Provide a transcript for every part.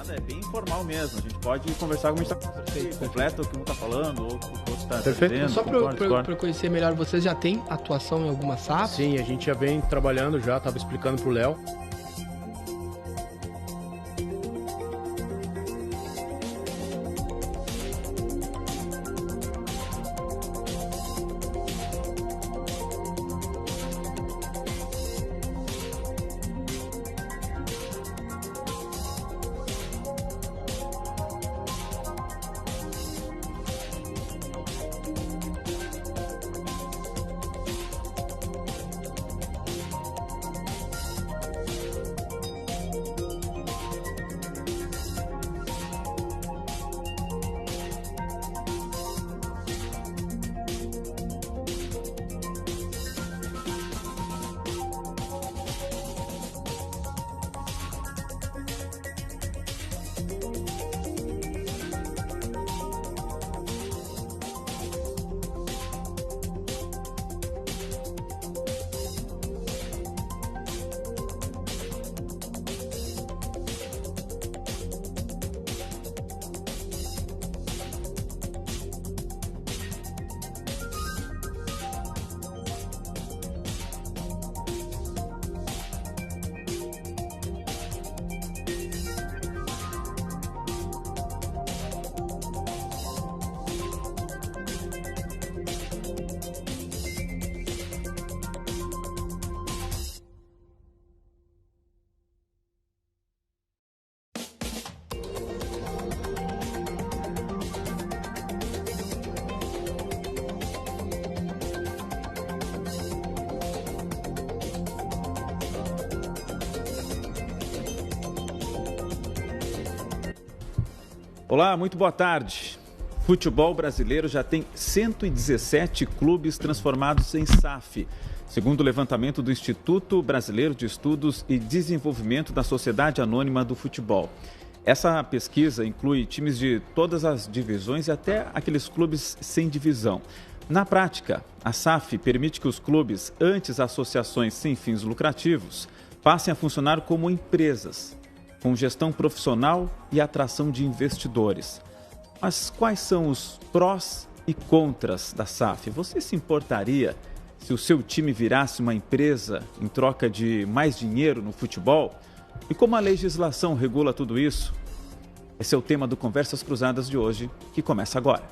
nada, é bem informal mesmo. A gente pode conversar como a gente está conversando, completa o que um está falando, ou o que o outro está dizendo. Só para conhecer melhor, vocês já têm atuação em alguma SAF? Sim, a gente já vem trabalhando, já estava explicando para o Léo. Olá, muito boa tarde. Futebol brasileiro já tem 117 clubes transformados em SAF, segundo o levantamento do Instituto Brasileiro de Estudos e Desenvolvimento da Sociedade Anônima do Futebol. Essa pesquisa inclui times de todas as divisões e até aqueles clubes sem divisão. Na prática, a SAF permite que os clubes, antes associações sem fins lucrativos, passem a funcionar como empresas, com gestão profissional e atração de investidores. Mas quais são os prós e contras da SAF? Você se importaria se o seu time virasse uma empresa em troca de mais dinheiro no futebol? E como a legislação regula tudo isso? Esse é o tema do Conversas Cruzadas de hoje, que começa agora.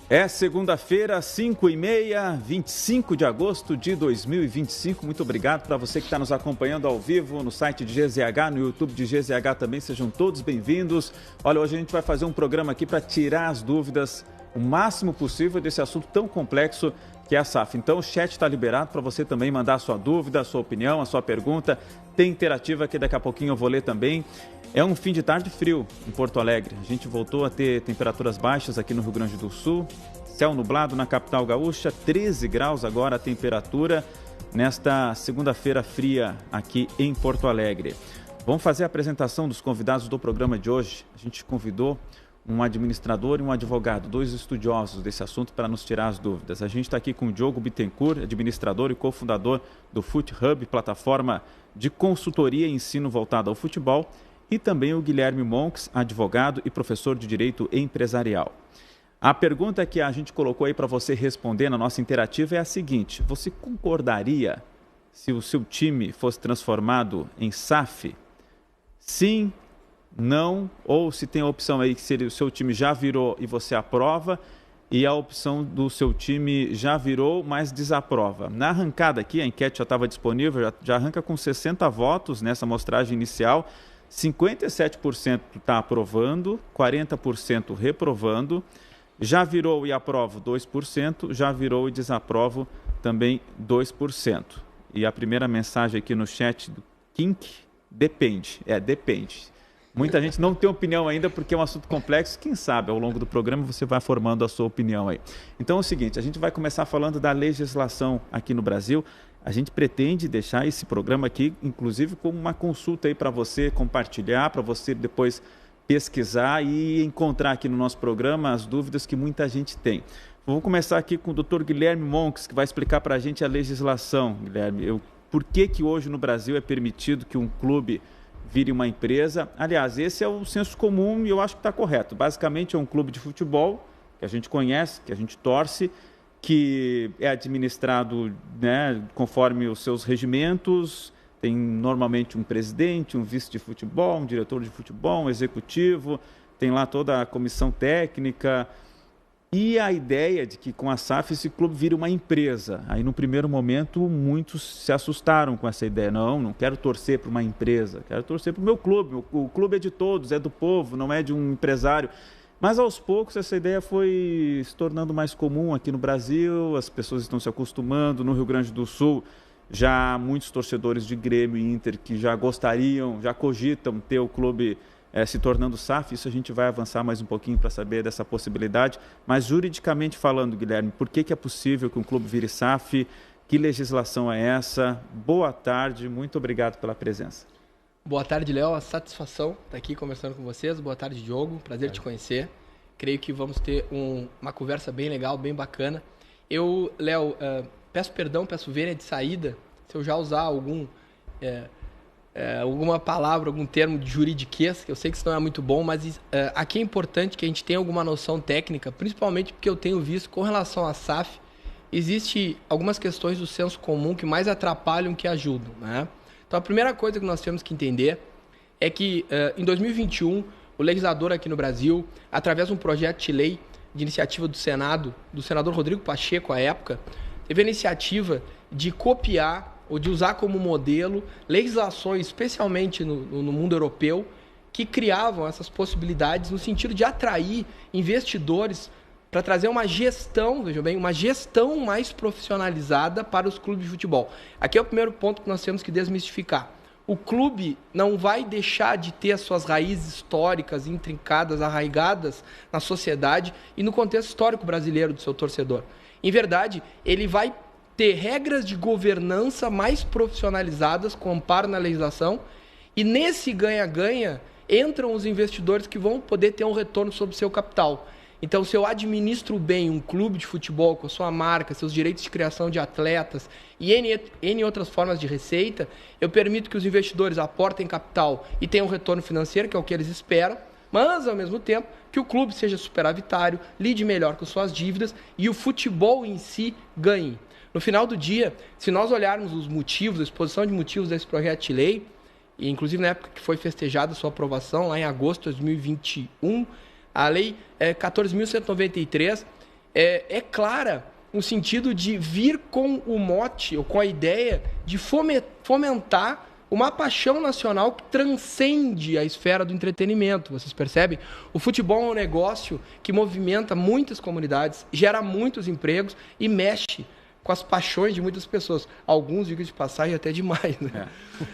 É segunda-feira, 5h30, 25 de agosto de 2025. Muito obrigado para você que está nos acompanhando ao vivo no site de GZH, no YouTube de GZH também. Sejam todos bem-vindos. Olha, hoje a gente vai fazer um programa aqui para tirar as dúvidas o máximo possível desse assunto tão complexo que é a SAF. Então o chat está liberado para você também mandar a sua dúvida, a sua opinião, a sua pergunta. Tem interativa que daqui a pouquinho eu vou ler também. É um fim de tarde frio em Porto Alegre. A gente voltou a ter temperaturas baixas aqui no Rio Grande do Sul. Céu nublado na capital gaúcha, 13 graus agora a temperatura nesta segunda-feira fria aqui em Porto Alegre. Vamos fazer a apresentação dos convidados do programa de hoje. A gente convidou um administrador e um advogado, dois estudiosos desse assunto para nos tirar as dúvidas. A gente está aqui com o Diogo Bittencourt, administrador e cofundador do FutHub, plataforma de consultoria e ensino voltada ao futebol, e também o Guilherme Monks, advogado e professor de Direito Empresarial. A pergunta que a gente colocou aí para você responder na nossa interativa é a seguinte: você concordaria se o seu time fosse transformado em SAF? Sim, não, ou se tem a opção aí que o seu time já virou e você aprova, e a opção do seu time já virou, mas desaprova. Na arrancada aqui, a enquete já estava disponível, já arranca com 60 votos nessa amostragem inicial. 57% está aprovando, 40% reprovando, já virou e aprovo 2%, já virou e desaprovo também 2%. E a primeira mensagem aqui no chat do Kink, depende. Muita gente não tem opinião ainda porque é um assunto complexo. Quem sabe ao longo do programa você vai formando a sua opinião aí. Então é o seguinte, a gente vai começar falando da legislação aqui no Brasil. A gente pretende deixar esse programa aqui, inclusive, como uma consulta aí para você compartilhar, para você depois pesquisar e encontrar aqui no nosso programa as dúvidas que muita gente tem. Vou começar aqui com o Dr. Guilherme Monks, que vai explicar para a gente a legislação. Guilherme, por que hoje no Brasil é permitido que um clube vire uma empresa? Aliás, esse é o senso comum e eu acho que está correto. Basicamente é um clube de futebol que a gente conhece, que a gente torce, que é administrado, né, conforme os seus regimentos. Tem normalmente um presidente, um vice de futebol, um diretor de futebol, um executivo, tem lá toda a comissão técnica. E a ideia de que com a SAF esse clube vire uma empresa. Aí no primeiro momento muitos se assustaram com essa ideia. Não quero torcer para uma empresa, quero torcer para o meu clube. O clube é de todos, é do povo, não é de um empresário. Mas aos poucos essa ideia foi se tornando mais comum aqui no Brasil, as pessoas estão se acostumando. No Rio Grande do Sul já há muitos torcedores de Grêmio e Inter que já gostariam, já cogitam ter o clube se tornando SAF. Isso a gente vai avançar mais um pouquinho para saber dessa possibilidade. Mas juridicamente falando, Guilherme, por que é possível que um clube vire SAF? Que legislação é essa? Boa tarde, muito obrigado pela presença. Boa tarde, Léo. A satisfação estar aqui conversando com vocês. Boa tarde, Diogo. Prazer te conhecer. Creio que vamos ter uma conversa bem legal, bem bacana. Eu, Léo, peço perdão, peço vênia de saída se eu já usar alguma palavra, algum termo de juridiquês, que eu sei que isso não é muito bom, mas aqui é importante que a gente tenha alguma noção técnica, principalmente porque eu tenho visto, com relação à SAF, existe algumas questões do senso comum que mais atrapalham que ajudam, né? Então, a primeira coisa que nós temos que entender é que, em 2021, o legislador aqui no Brasil, através de um projeto de lei de iniciativa do Senado, do senador Rodrigo Pacheco, à época, teve a iniciativa de copiar ou de usar como modelo legislações, especialmente no mundo europeu, que criavam essas possibilidades no sentido de atrair investidores para trazer uma gestão, vejam bem, uma gestão mais profissionalizada para os clubes de futebol. Aqui é o primeiro ponto que nós temos que desmistificar. O clube não vai deixar de ter as suas raízes históricas, intrincadas, arraigadas na sociedade e no contexto histórico brasileiro do seu torcedor. Em verdade, ele vai ter regras de governança mais profissionalizadas, com amparo na legislação, e nesse ganha-ganha entram os investidores que vão poder ter um retorno sobre o seu capital. Então, se eu administro bem um clube de futebol com a sua marca, seus direitos de criação de atletas e N outras formas de receita, eu permito que os investidores aportem capital e tenham um retorno financeiro, que é o que eles esperam, mas, ao mesmo tempo, que o clube seja superavitário, lide melhor com suas dívidas e o futebol em si ganhe. No final do dia, se nós olharmos os motivos, a exposição de motivos desse projeto de lei, e inclusive na época que foi festejada a sua aprovação, lá em agosto de 2021, a Lei 14.193 é clara no sentido de vir com o mote, ou com a ideia de fomentar uma paixão nacional que transcende a esfera do entretenimento. Vocês percebem? O futebol é um negócio que movimenta muitas comunidades, gera muitos empregos e mexe com as paixões de muitas pessoas. Alguns, digo de passagem, até demais, né?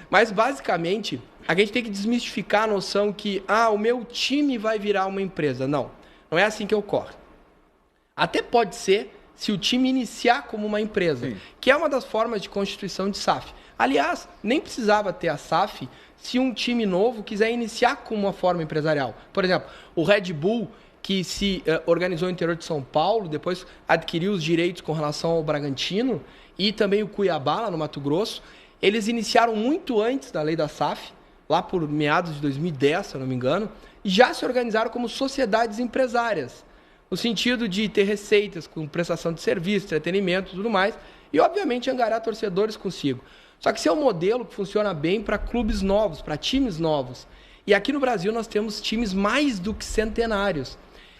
Mas, basicamente, a gente tem que desmistificar a noção que o meu time vai virar uma empresa. Não é assim que ocorre. Até pode ser se o time iniciar como uma empresa, sim, que é uma das formas de constituição de SAF. Aliás, nem precisava ter a SAF se um time novo quiser iniciar como uma forma empresarial. Por exemplo, o Red Bull, que se organizou no interior de São Paulo, depois adquiriu os direitos com relação ao Bragantino e também o Cuiabá, lá no Mato Grosso. Eles iniciaram muito antes da lei da SAF, lá por meados de 2010, se eu não me engano, e já se organizaram como sociedades empresárias, no sentido de ter receitas com prestação de serviço, entretenimento e tudo mais, e obviamente angariar torcedores consigo. Só que esse é um modelo que funciona bem para clubes novos, para times novos. E aqui no Brasil nós temos times mais do que centenários.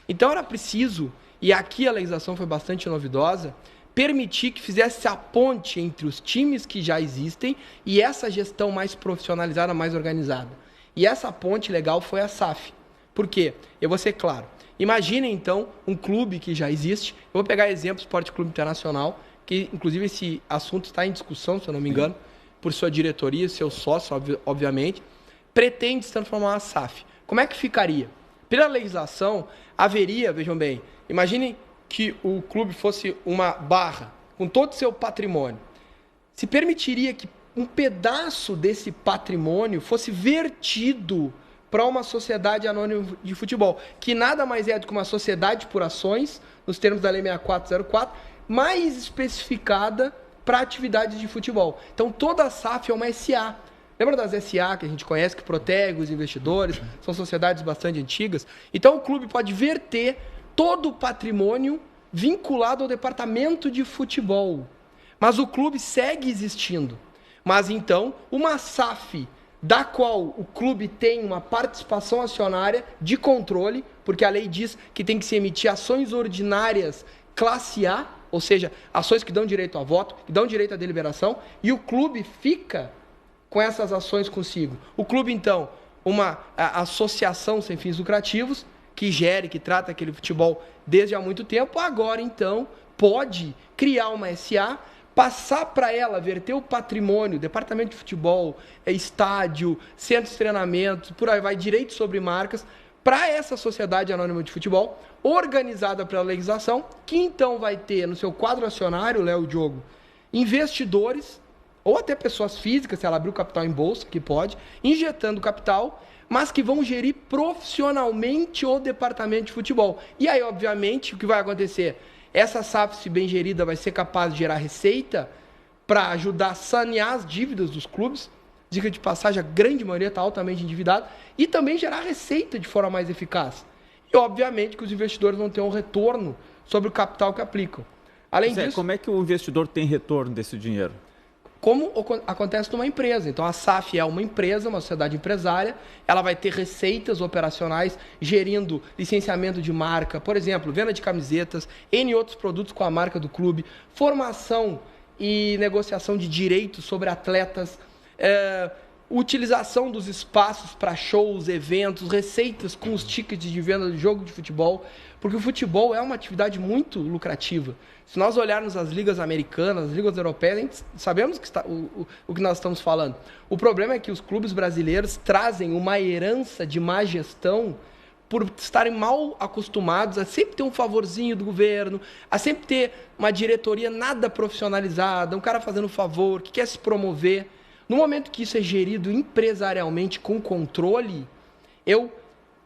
Então era preciso, e aqui a legislação foi bastante novidosa, permitir que fizesse a ponte entre os times que já existem e essa gestão mais profissionalizada, mais organizada. E essa ponte legal foi a SAF. Por quê? Eu vou ser claro. Imaginem, então, um clube que já existe. Eu vou pegar exemplo, Esporte Clube Internacional, que inclusive esse assunto está em discussão, se eu não me engano, por sua diretoria, seu sócio, obviamente, pretende se transformar uma SAF. Como é que ficaria? Pela legislação, haveria, vejam bem, imaginem que o clube fosse uma barra com todo o seu patrimônio. Se permitiria que um pedaço desse patrimônio fosse vertido para uma sociedade anônima de futebol, que nada mais é do que uma sociedade por ações, nos termos da Lei 6404, mais especificada para atividades de futebol. Então, toda a SAF é uma SA. Lembra das SA que a gente conhece, que protege os investidores? São sociedades bastante antigas. Então, o clube pode verter todo o patrimônio vinculado ao departamento de futebol. Mas o clube segue existindo. Mas, então, uma SAF da qual o clube tem uma participação acionária de controle, porque a lei diz que tem que se emitir ações ordinárias classe A, ou seja, ações que dão direito a voto, que dão direito à deliberação, e o clube fica com essas ações consigo. O clube, então, uma associação sem fins lucrativos, que gere, que trata aquele futebol desde há muito tempo, agora, então, pode criar uma SA, passar para ela, verter o patrimônio, departamento de futebol, estádio, centro de treinamento, por aí vai, direitos sobre marcas, para essa sociedade anônima de futebol, organizada pela legislação, que então vai ter no seu quadro acionário, Léo, Diogo, investidores, ou até pessoas físicas, se ela abrir o capital em bolsa, que pode, injetando capital, mas que vão gerir profissionalmente o departamento de futebol. E aí, obviamente, o que vai acontecer? Essa SAF, se bem gerida, vai ser capaz de gerar receita para ajudar a sanear as dívidas dos clubes. Dica de passagem, a grande maioria está altamente endividada. E também gerar receita de forma mais eficaz. E, obviamente, que os investidores vão ter um retorno sobre o capital que aplicam. Além disso, como é que o investidor tem retorno desse dinheiro? Como acontece numa empresa. Então, a SAF é uma empresa, uma sociedade empresária, ela vai ter receitas operacionais gerindo licenciamento de marca, por exemplo, venda de camisetas, N outros produtos com a marca do clube, formação e negociação de direitos sobre atletas, utilização dos espaços para shows, eventos, receitas com os tickets de venda de jogo de futebol, porque o futebol é uma atividade muito lucrativa. Se nós olharmos as ligas americanas, as ligas europeias, a gente sabemos que o que nós estamos falando. O problema é que os clubes brasileiros trazem uma herança de má gestão por estarem mal acostumados a sempre ter um favorzinho do governo, a sempre ter uma diretoria nada profissionalizada, um cara fazendo favor, que quer se promover. No momento que isso é gerido empresarialmente com controle, eu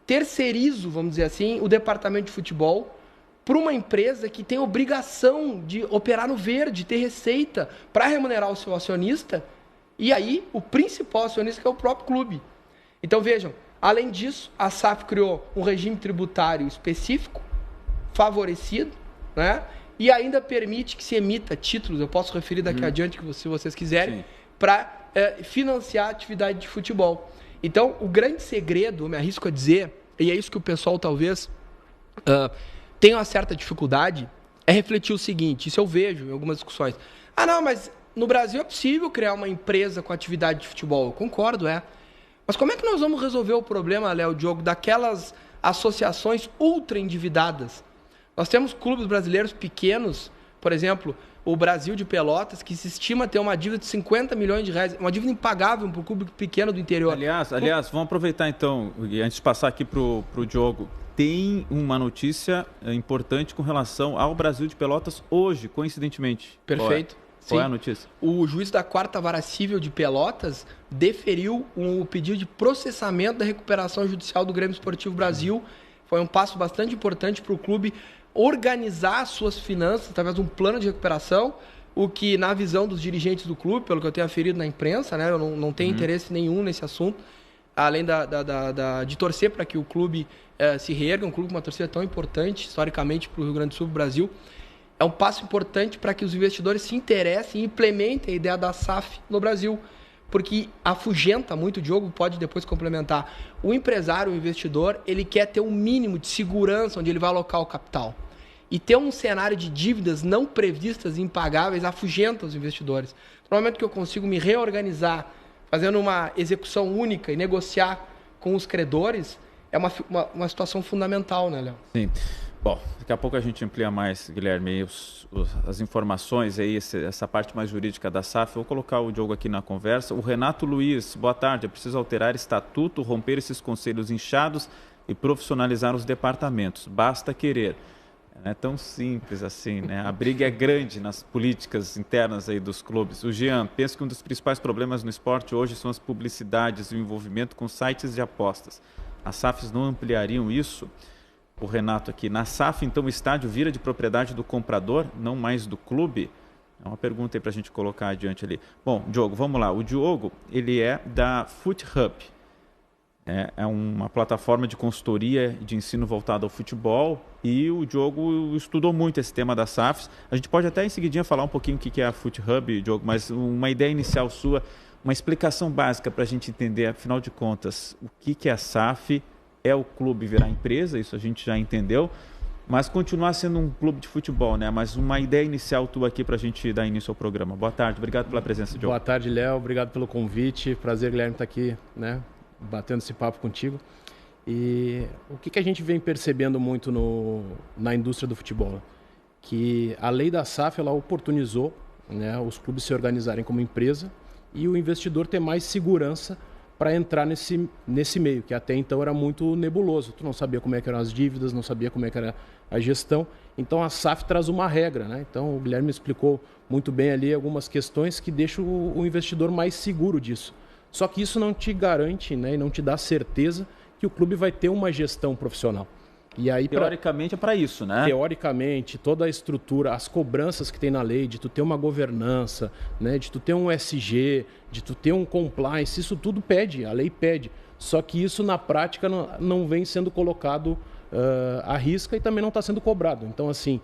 terceirizo, vamos dizer assim, o departamento de futebol para uma empresa que tem obrigação de operar no verde, ter receita para remunerar o seu acionista, e aí o principal acionista que é o próprio clube. Então vejam, além disso, a SAF criou um regime tributário específico, favorecido, né? E ainda permite que se emita títulos, eu posso referir daqui adiante, se vocês quiserem, para financiar a atividade de futebol. Então, o grande segredo, eu me arrisco a dizer, e é isso que o pessoal talvez tenha uma certa dificuldade, é refletir o seguinte, isso eu vejo em algumas discussões. Ah, não, mas no Brasil é possível criar uma empresa com atividade de futebol. Eu concordo, Mas como é que nós vamos resolver o problema, Léo, Diogo, daquelas associações ultra endividadas? Nós temos clubes brasileiros pequenos, por exemplo, o Brasil de Pelotas, que se estima ter uma dívida de 50 milhões de reais, uma dívida impagável para o clube pequeno do interior. Aliás, vamos aproveitar então, antes de passar aqui para o Diogo, tem uma notícia importante com relação ao Brasil de Pelotas hoje, coincidentemente. Perfeito. Qual é a notícia? O juiz da 4ª Vara Civil de Pelotas deferiu um pedido de processamento da recuperação judicial do Grêmio Esportivo Brasil. Foi um passo bastante importante para o clube organizar suas finanças através de um plano de recuperação, o que, na visão dos dirigentes do clube, pelo que eu tenho aferido na imprensa, né, eu não tenho interesse nenhum nesse assunto, além de torcer para que o clube se reerga, um clube com uma torcida tão importante, historicamente, para o Rio Grande do Sul, Brasil. É um passo importante para que os investidores se interessem e implementem a ideia da SAF no Brasil, porque afugenta muito, o Diogo pode depois complementar. O empresário, o investidor, ele quer ter um mínimo de segurança onde ele vai alocar o capital. E ter um cenário de dívidas não previstas e impagáveis afugenta os investidores. No momento que eu consigo me reorganizar, fazendo uma execução única e negociar com os credores, é uma situação fundamental, né, Léo? Sim. Bom, daqui a pouco a gente amplia mais, Guilherme, as informações aí, essa parte mais jurídica da SAF. Eu vou colocar o Diogo aqui na conversa. O Renato Luiz, boa tarde. É preciso alterar estatuto, romper esses conselhos inchados e profissionalizar os departamentos. Basta querer. Não é tão simples assim, né? A briga é grande nas políticas internas aí dos clubes. O Jean, penso que um dos principais problemas no esporte hoje são as publicidades e o envolvimento com sites de apostas. As SAFs não ampliariam isso? O Renato aqui, na SAF, então, o estádio vira de propriedade do comprador, não mais do clube? É uma pergunta aí para a gente colocar adiante ali. Bom, Diogo, vamos lá. O Diogo, ele é da Foot Hub. É uma plataforma de consultoria de ensino voltada ao futebol e o Diogo estudou muito esse tema das SAFs. A gente pode até em seguidinha falar um pouquinho o que é a Foot Hub, Diogo, mas uma ideia inicial sua, uma explicação básica para a gente entender, afinal de contas, o que é a SAF, é o clube virar empresa, isso a gente já entendeu, mas continuar sendo um clube de futebol, né? Mas uma ideia inicial tua aqui para a gente dar início ao programa. Boa tarde, obrigado pela presença, Diogo. Boa tarde, Léo, obrigado pelo convite, prazer, Guilherme, estar aqui, né? Batendo esse papo contigo. E o que a gente vem percebendo muito na indústria do futebol? Que a lei da SAF, ela oportunizou, né, os clubes se organizarem como empresa e o investidor ter mais segurança para entrar nesse meio, que até então era muito nebuloso. Tu não sabia como é que eram as dívidas, não sabia como é que era a gestão. Então a SAF traz uma regra, né? Então o Guilherme explicou muito bem ali algumas questões que deixam o investidor mais seguro disso. Só que isso não te garante, né, e não te dá certeza que o clube vai ter uma gestão profissional. E aí, teoricamente é para isso, né? Teoricamente, toda a estrutura, as cobranças que tem na lei, de tu ter uma governança, né, de tu ter um SG, de tu ter um compliance, isso tudo pede, a lei pede. Só que isso na prática não vem sendo colocado à risca e também não está sendo cobrado. Então, assim,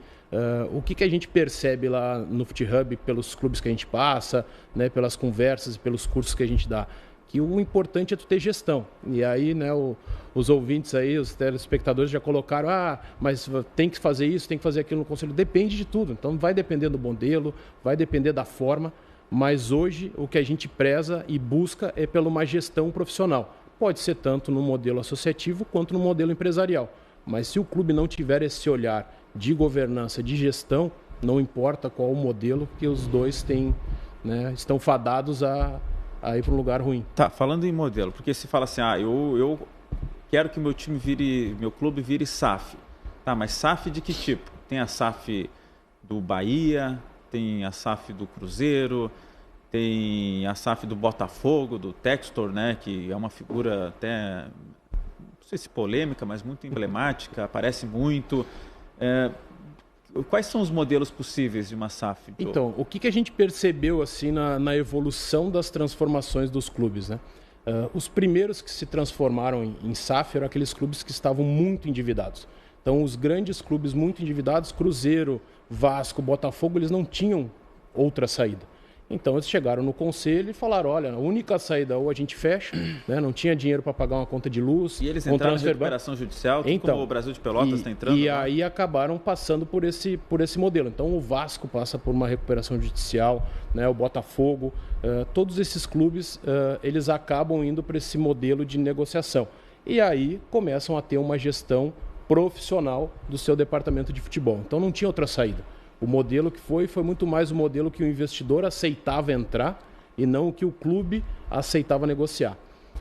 o que a gente percebe lá no Foot Hub, pelos clubes que a gente passa, né, pelas conversas e pelos cursos que a gente dá, que o importante é tu ter gestão. E aí, né, os ouvintes aí, os telespectadores já colocaram, mas tem que fazer isso, tem que fazer aquilo no conselho. Depende de tudo. Então vai depender do modelo, vai depender da forma, mas hoje o que a gente preza e busca é pela uma gestão profissional. Pode ser tanto no modelo associativo quanto no modelo empresarial. Mas se o clube não tiver esse olhar de governança, de gestão, não importa qual o modelo, que os dois têm, né, estão fadados a ir para um lugar ruim. Tá, falando em modelo, porque se fala assim, eu quero que meu clube vire SAF. Tá, mas SAF de que tipo? Tem a SAF do Bahia, tem a SAF do Cruzeiro, tem a SAF do Botafogo, do Textor, né, que é uma figura até, não sei se polêmica, mas muito emblemática, aparece muito. Quais são os modelos possíveis de uma SAF? Então, o que a gente percebeu assim na evolução das transformações dos clubes, né? Os primeiros que se transformaram em SAF eram aqueles clubes que estavam muito endividados. Então, os grandes clubes muito endividados, Cruzeiro, Vasco, Botafogo, eles não tinham outra saída. Então, eles chegaram no conselho e falaram, olha, a única saída ou a gente fecha, né? Não tinha dinheiro para pagar uma conta de luz. E eles entraram em recuperação judicial, então, como o Brasil de Pelotas está entrando. E aí acabaram passando por esse modelo. Então, o Vasco passa por uma recuperação judicial, né? O Botafogo, todos esses clubes, eles acabam indo para esse modelo de negociação. E aí começam a ter uma gestão profissional do seu departamento de futebol. Então, não tinha outra saída. O modelo que foi muito mais o modelo que o investidor aceitava entrar e não o que o clube aceitava negociar.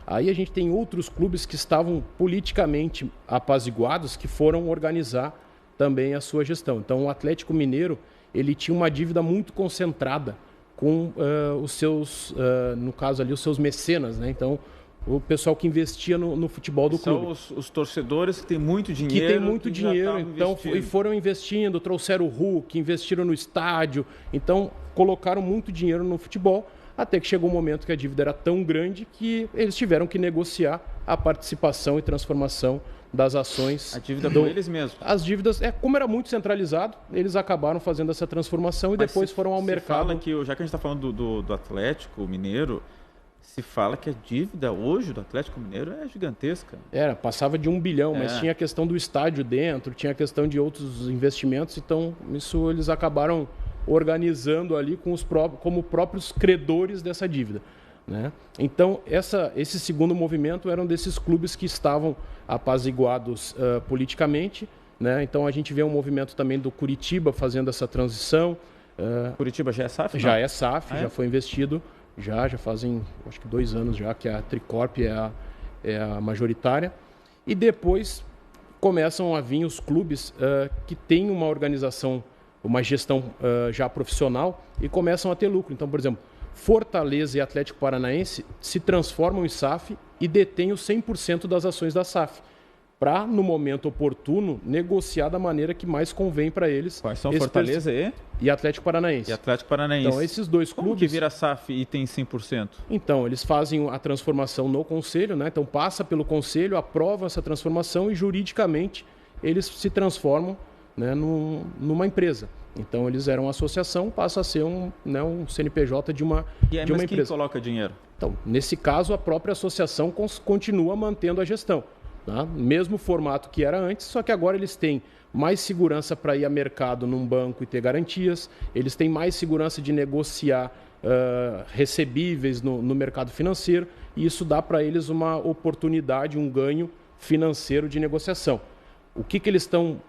Aí a gente tem outros clubes que estavam politicamente apaziguados que foram organizar também a sua gestão. Então o Atlético Mineiro, ele tinha uma dívida muito concentrada com os seus, no caso ali, os seus mecenas, né? Então o pessoal que investia no futebol do clube. São os torcedores que têm muito dinheiro. Que têm muito dinheiro, então, e foram investindo, trouxeram o Hulk, investiram no estádio, então colocaram muito dinheiro no futebol, até que chegou um momento que a dívida era tão grande que eles tiveram que negociar a participação e transformação das ações. A dívida com eles mesmos. As dívidas, como era muito centralizado, eles acabaram fazendo essa transformação e depois foram ao mercado. Fala que, já que a gente está falando do Atlético Mineiro, se fala que a dívida hoje do Atlético Mineiro é gigantesca. Passava de 1 bilhão, mas tinha a questão do estádio dentro, tinha a questão de outros investimentos, então isso eles acabaram organizando ali como próprios credores dessa dívida, né? Então, esse segundo movimento eram desses clubes que estavam apaziguados politicamente, né? Então, a gente vê um movimento também do Curitiba fazendo essa transição. Curitiba já é SAF? Já é SAF, já foi investido. Já fazem, acho que 2 anos já que a Tricorp é a majoritária. E depois começam a vir os clubes que têm uma organização, uma gestão já profissional e começam a ter lucro. Então, por exemplo, Fortaleza e Atlético Paranaense se transformam em SAF e detêm os 100% das ações da SAF, para, no momento oportuno, negociar da maneira que mais convém para eles. Quais são Fortaleza e Atlético Paranaense? E Atlético Paranaense. Então, esses dois clubes... Como que vira SAF e tem 100%? Então, eles fazem a transformação no conselho, né? Então, passa pelo conselho, aprova essa transformação e, juridicamente, eles se transformam, né, numa empresa. Então, eles eram uma associação, passa a ser um CNPJ de uma empresa. Mas quem coloca dinheiro? Então, nesse caso, a própria associação continua mantendo a gestão. Tá? Mesmo formato que era antes, só que agora eles têm mais segurança para ir a mercado num banco e ter garantias, eles têm mais segurança de negociar recebíveis no mercado financeiro, e isso dá para eles uma oportunidade, um ganho financeiro de negociação. O que eles estão...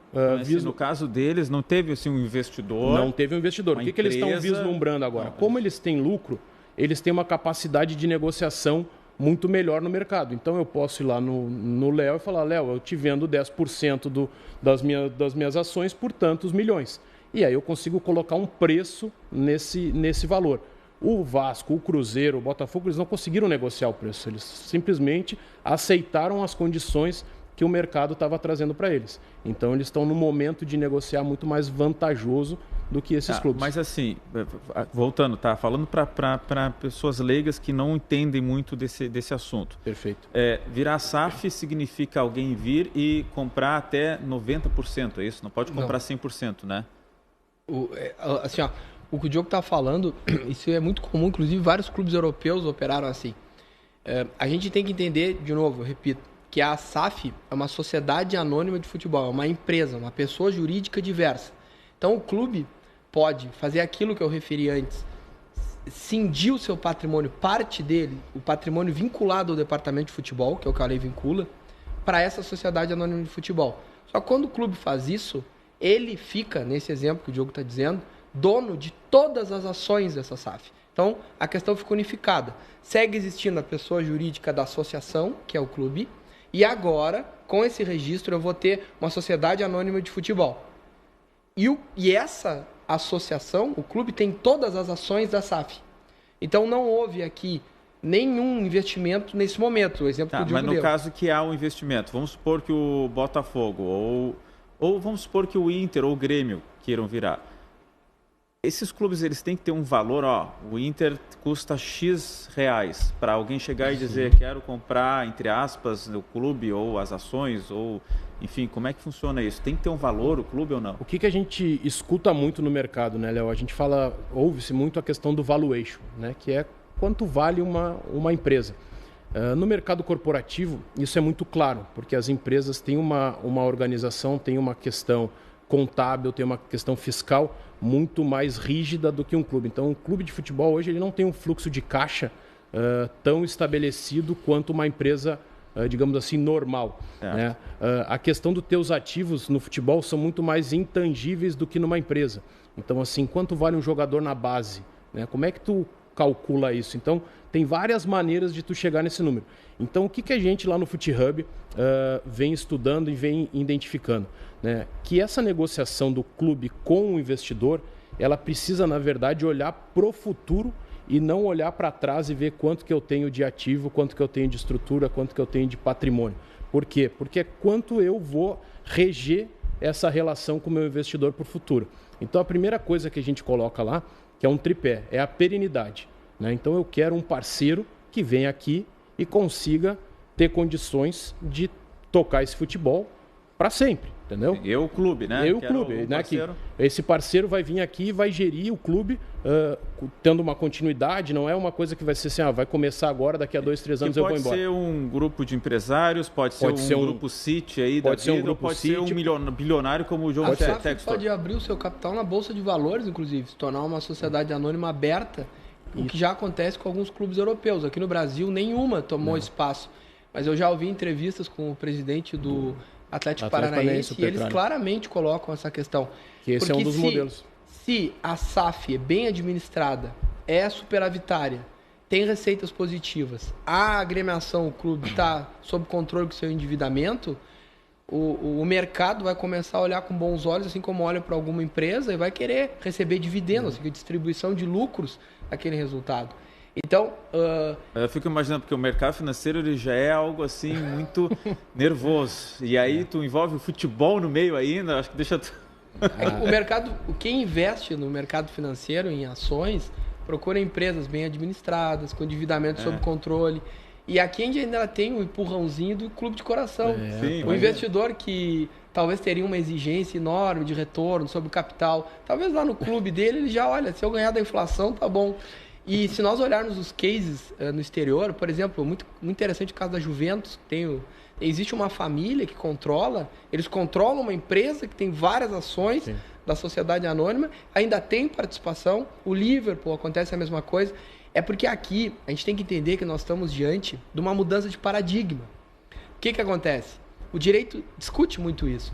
No caso deles, não teve assim, um investidor? Não teve um investidor. O que eles estão vislumbrando agora? Como eles têm lucro, eles têm uma capacidade de negociação muito melhor no mercado. Então, eu posso ir lá no Léo e falar, Léo, eu te vendo 10% das minhas ações por tantos milhões. E aí eu consigo colocar um preço nesse valor. O Vasco, o Cruzeiro, o Botafogo, eles não conseguiram negociar o preço. Eles simplesmente aceitaram as condições que o mercado estava trazendo para eles. Então, eles estão no momento de negociar muito mais vantajoso do que esses clubes. Mas assim, voltando, falando para pessoas leigas que não entendem muito desse assunto. Perfeito. Virar SAF significa alguém vir e comprar até 90%, é isso? Não pode comprar 100%, né? O que o Diogo está falando, isso é muito comum, inclusive vários clubes europeus operaram assim. A gente tem que entender, de novo, eu repito, que a SAF é uma sociedade anônima de futebol, é uma empresa, uma pessoa jurídica diversa. Então, o clube pode fazer aquilo que eu referi antes, cindir o seu patrimônio, parte dele, o patrimônio vinculado ao departamento de futebol, que é o que a lei vincula, para essa sociedade anônima de futebol. Só que quando o clube faz isso, ele fica, nesse exemplo que o Diogo está dizendo, dono de todas as ações dessa SAF. Então, a questão fica unificada. Segue existindo a pessoa jurídica da associação, que é o clube, e agora, com esse registro, eu vou ter uma sociedade anônima de futebol. E essa associação, o clube, tem todas as ações da SAF. Então, não houve aqui nenhum investimento nesse momento. O exemplo que o Diogo mas no caso que há um investimento, vamos supor que o Botafogo ou vamos supor que o Inter ou o Grêmio queiram virar. Esses clubes, eles têm que ter um valor, o Inter custa X reais, para alguém chegar e dizer, quero comprar, entre aspas, o clube ou as ações, ou enfim, como é que funciona isso? Tem que ter um valor o clube ou não? O que a gente escuta muito no mercado, né, Léo? A gente ouve-se muito a questão do valuation, né, que é quanto vale uma empresa. No mercado corporativo, isso é muito claro, porque as empresas têm uma organização, têm uma questão contábil, tem uma questão fiscal muito mais rígida do que um clube. Então, um clube de futebol hoje ele não tem um fluxo de caixa tão estabelecido quanto uma empresa, digamos assim, normal. Né? A questão dos teus ativos no futebol são muito mais intangíveis do que numa empresa. Então, assim, quanto vale um jogador na base? Né? Como é que tu calcula isso? Então, tem várias maneiras de tu chegar nesse número. Então, o que a gente lá no FutiHub vem estudando e vem identificando? Né? Que essa negociação do clube com o investidor, ela precisa, na verdade, olhar para o futuro e não olhar para trás e ver quanto que eu tenho de ativo, quanto que eu tenho de estrutura, quanto que eu tenho de patrimônio. Por quê? Porque é quanto eu vou reger essa relação com o meu investidor para o futuro. Então, a primeira coisa que a gente coloca lá, que é um tripé, é a perenidade. Né? Então, eu quero um parceiro que venha aqui e consiga ter condições de tocar esse futebol para sempre, entendeu? Eu, o clube, né? Eu, o clube, né? Que esse parceiro vai vir aqui e vai gerir o clube tendo uma continuidade, não é uma coisa que vai ser assim, vai começar agora, daqui a 2, 3 anos eu vou embora. Pode ser um grupo de empresários, pode ser um grupo City aí da vida, pode ser um bilionário como o Jogo Textor. Pode abrir o seu capital na Bolsa de Valores, inclusive, se tornar uma sociedade anônima aberta, o que já acontece com alguns clubes europeus. Aqui no Brasil, nenhuma tomou espaço. Mas eu já ouvi entrevistas com o presidente do Atlético Paranaense e eles claramente colocam essa questão. Que esse é um dos modelos. Se a SAF é bem administrada, é superavitária, tem receitas positivas, a agremiação, o clube está sob controle com o seu endividamento, o mercado vai começar a olhar com bons olhos, assim como olha para alguma empresa, e vai querer receber dividendos, assim, distribuição de lucros daquele resultado. Então... Eu fico imaginando, porque o mercado financeiro ele já é algo assim muito nervoso. E aí tu envolve o futebol no meio ainda, acho que deixa... O mercado, quem investe no mercado financeiro em ações, procura empresas bem administradas, com endividamento sob controle. E aqui a gente ainda tem o empurrãozinho do clube de coração. Sim, o investidor que talvez teria uma exigência enorme de retorno sobre o capital, talvez lá no clube dele ele já olha, se eu ganhar da inflação, tá bom. E se nós olharmos os cases no exterior, por exemplo, muito interessante o caso da Juventus, existe uma família que controla, eles controlam uma empresa que tem várias ações da sociedade anônima, ainda tem participação, o Liverpool acontece a mesma coisa. É porque aqui a gente tem que entender que nós estamos diante de uma mudança de paradigma. O que acontece? O direito discute muito isso.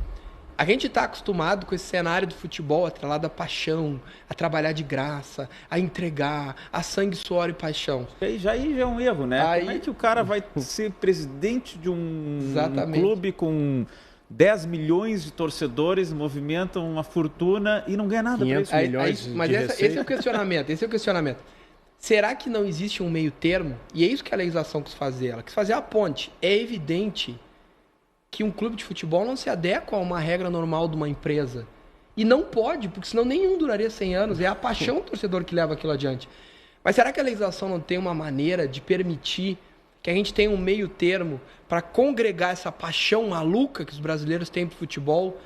A gente está acostumado com esse cenário do futebol atrelado à paixão, a trabalhar de graça, a entregar, a sangue, suor e paixão. Já é um erro, né? Como é que o cara vai ser presidente de um clube com 10 milhões de torcedores, movimentam uma fortuna e não ganha nada por isso? 500 milhões mas esse é o questionamento. Será que não existe um meio termo? E é isso que a legislação quis fazer. Ela quis fazer a ponte. É evidente que um clube de futebol não se adequa a uma regra normal de uma empresa. E não pode, porque senão nenhum duraria 100 anos. É a paixão do torcedor que leva aquilo adiante. Mas será que a legislação não tem uma maneira de permitir que a gente tenha um meio termo para congregar essa paixão maluca que os brasileiros têm pro futebol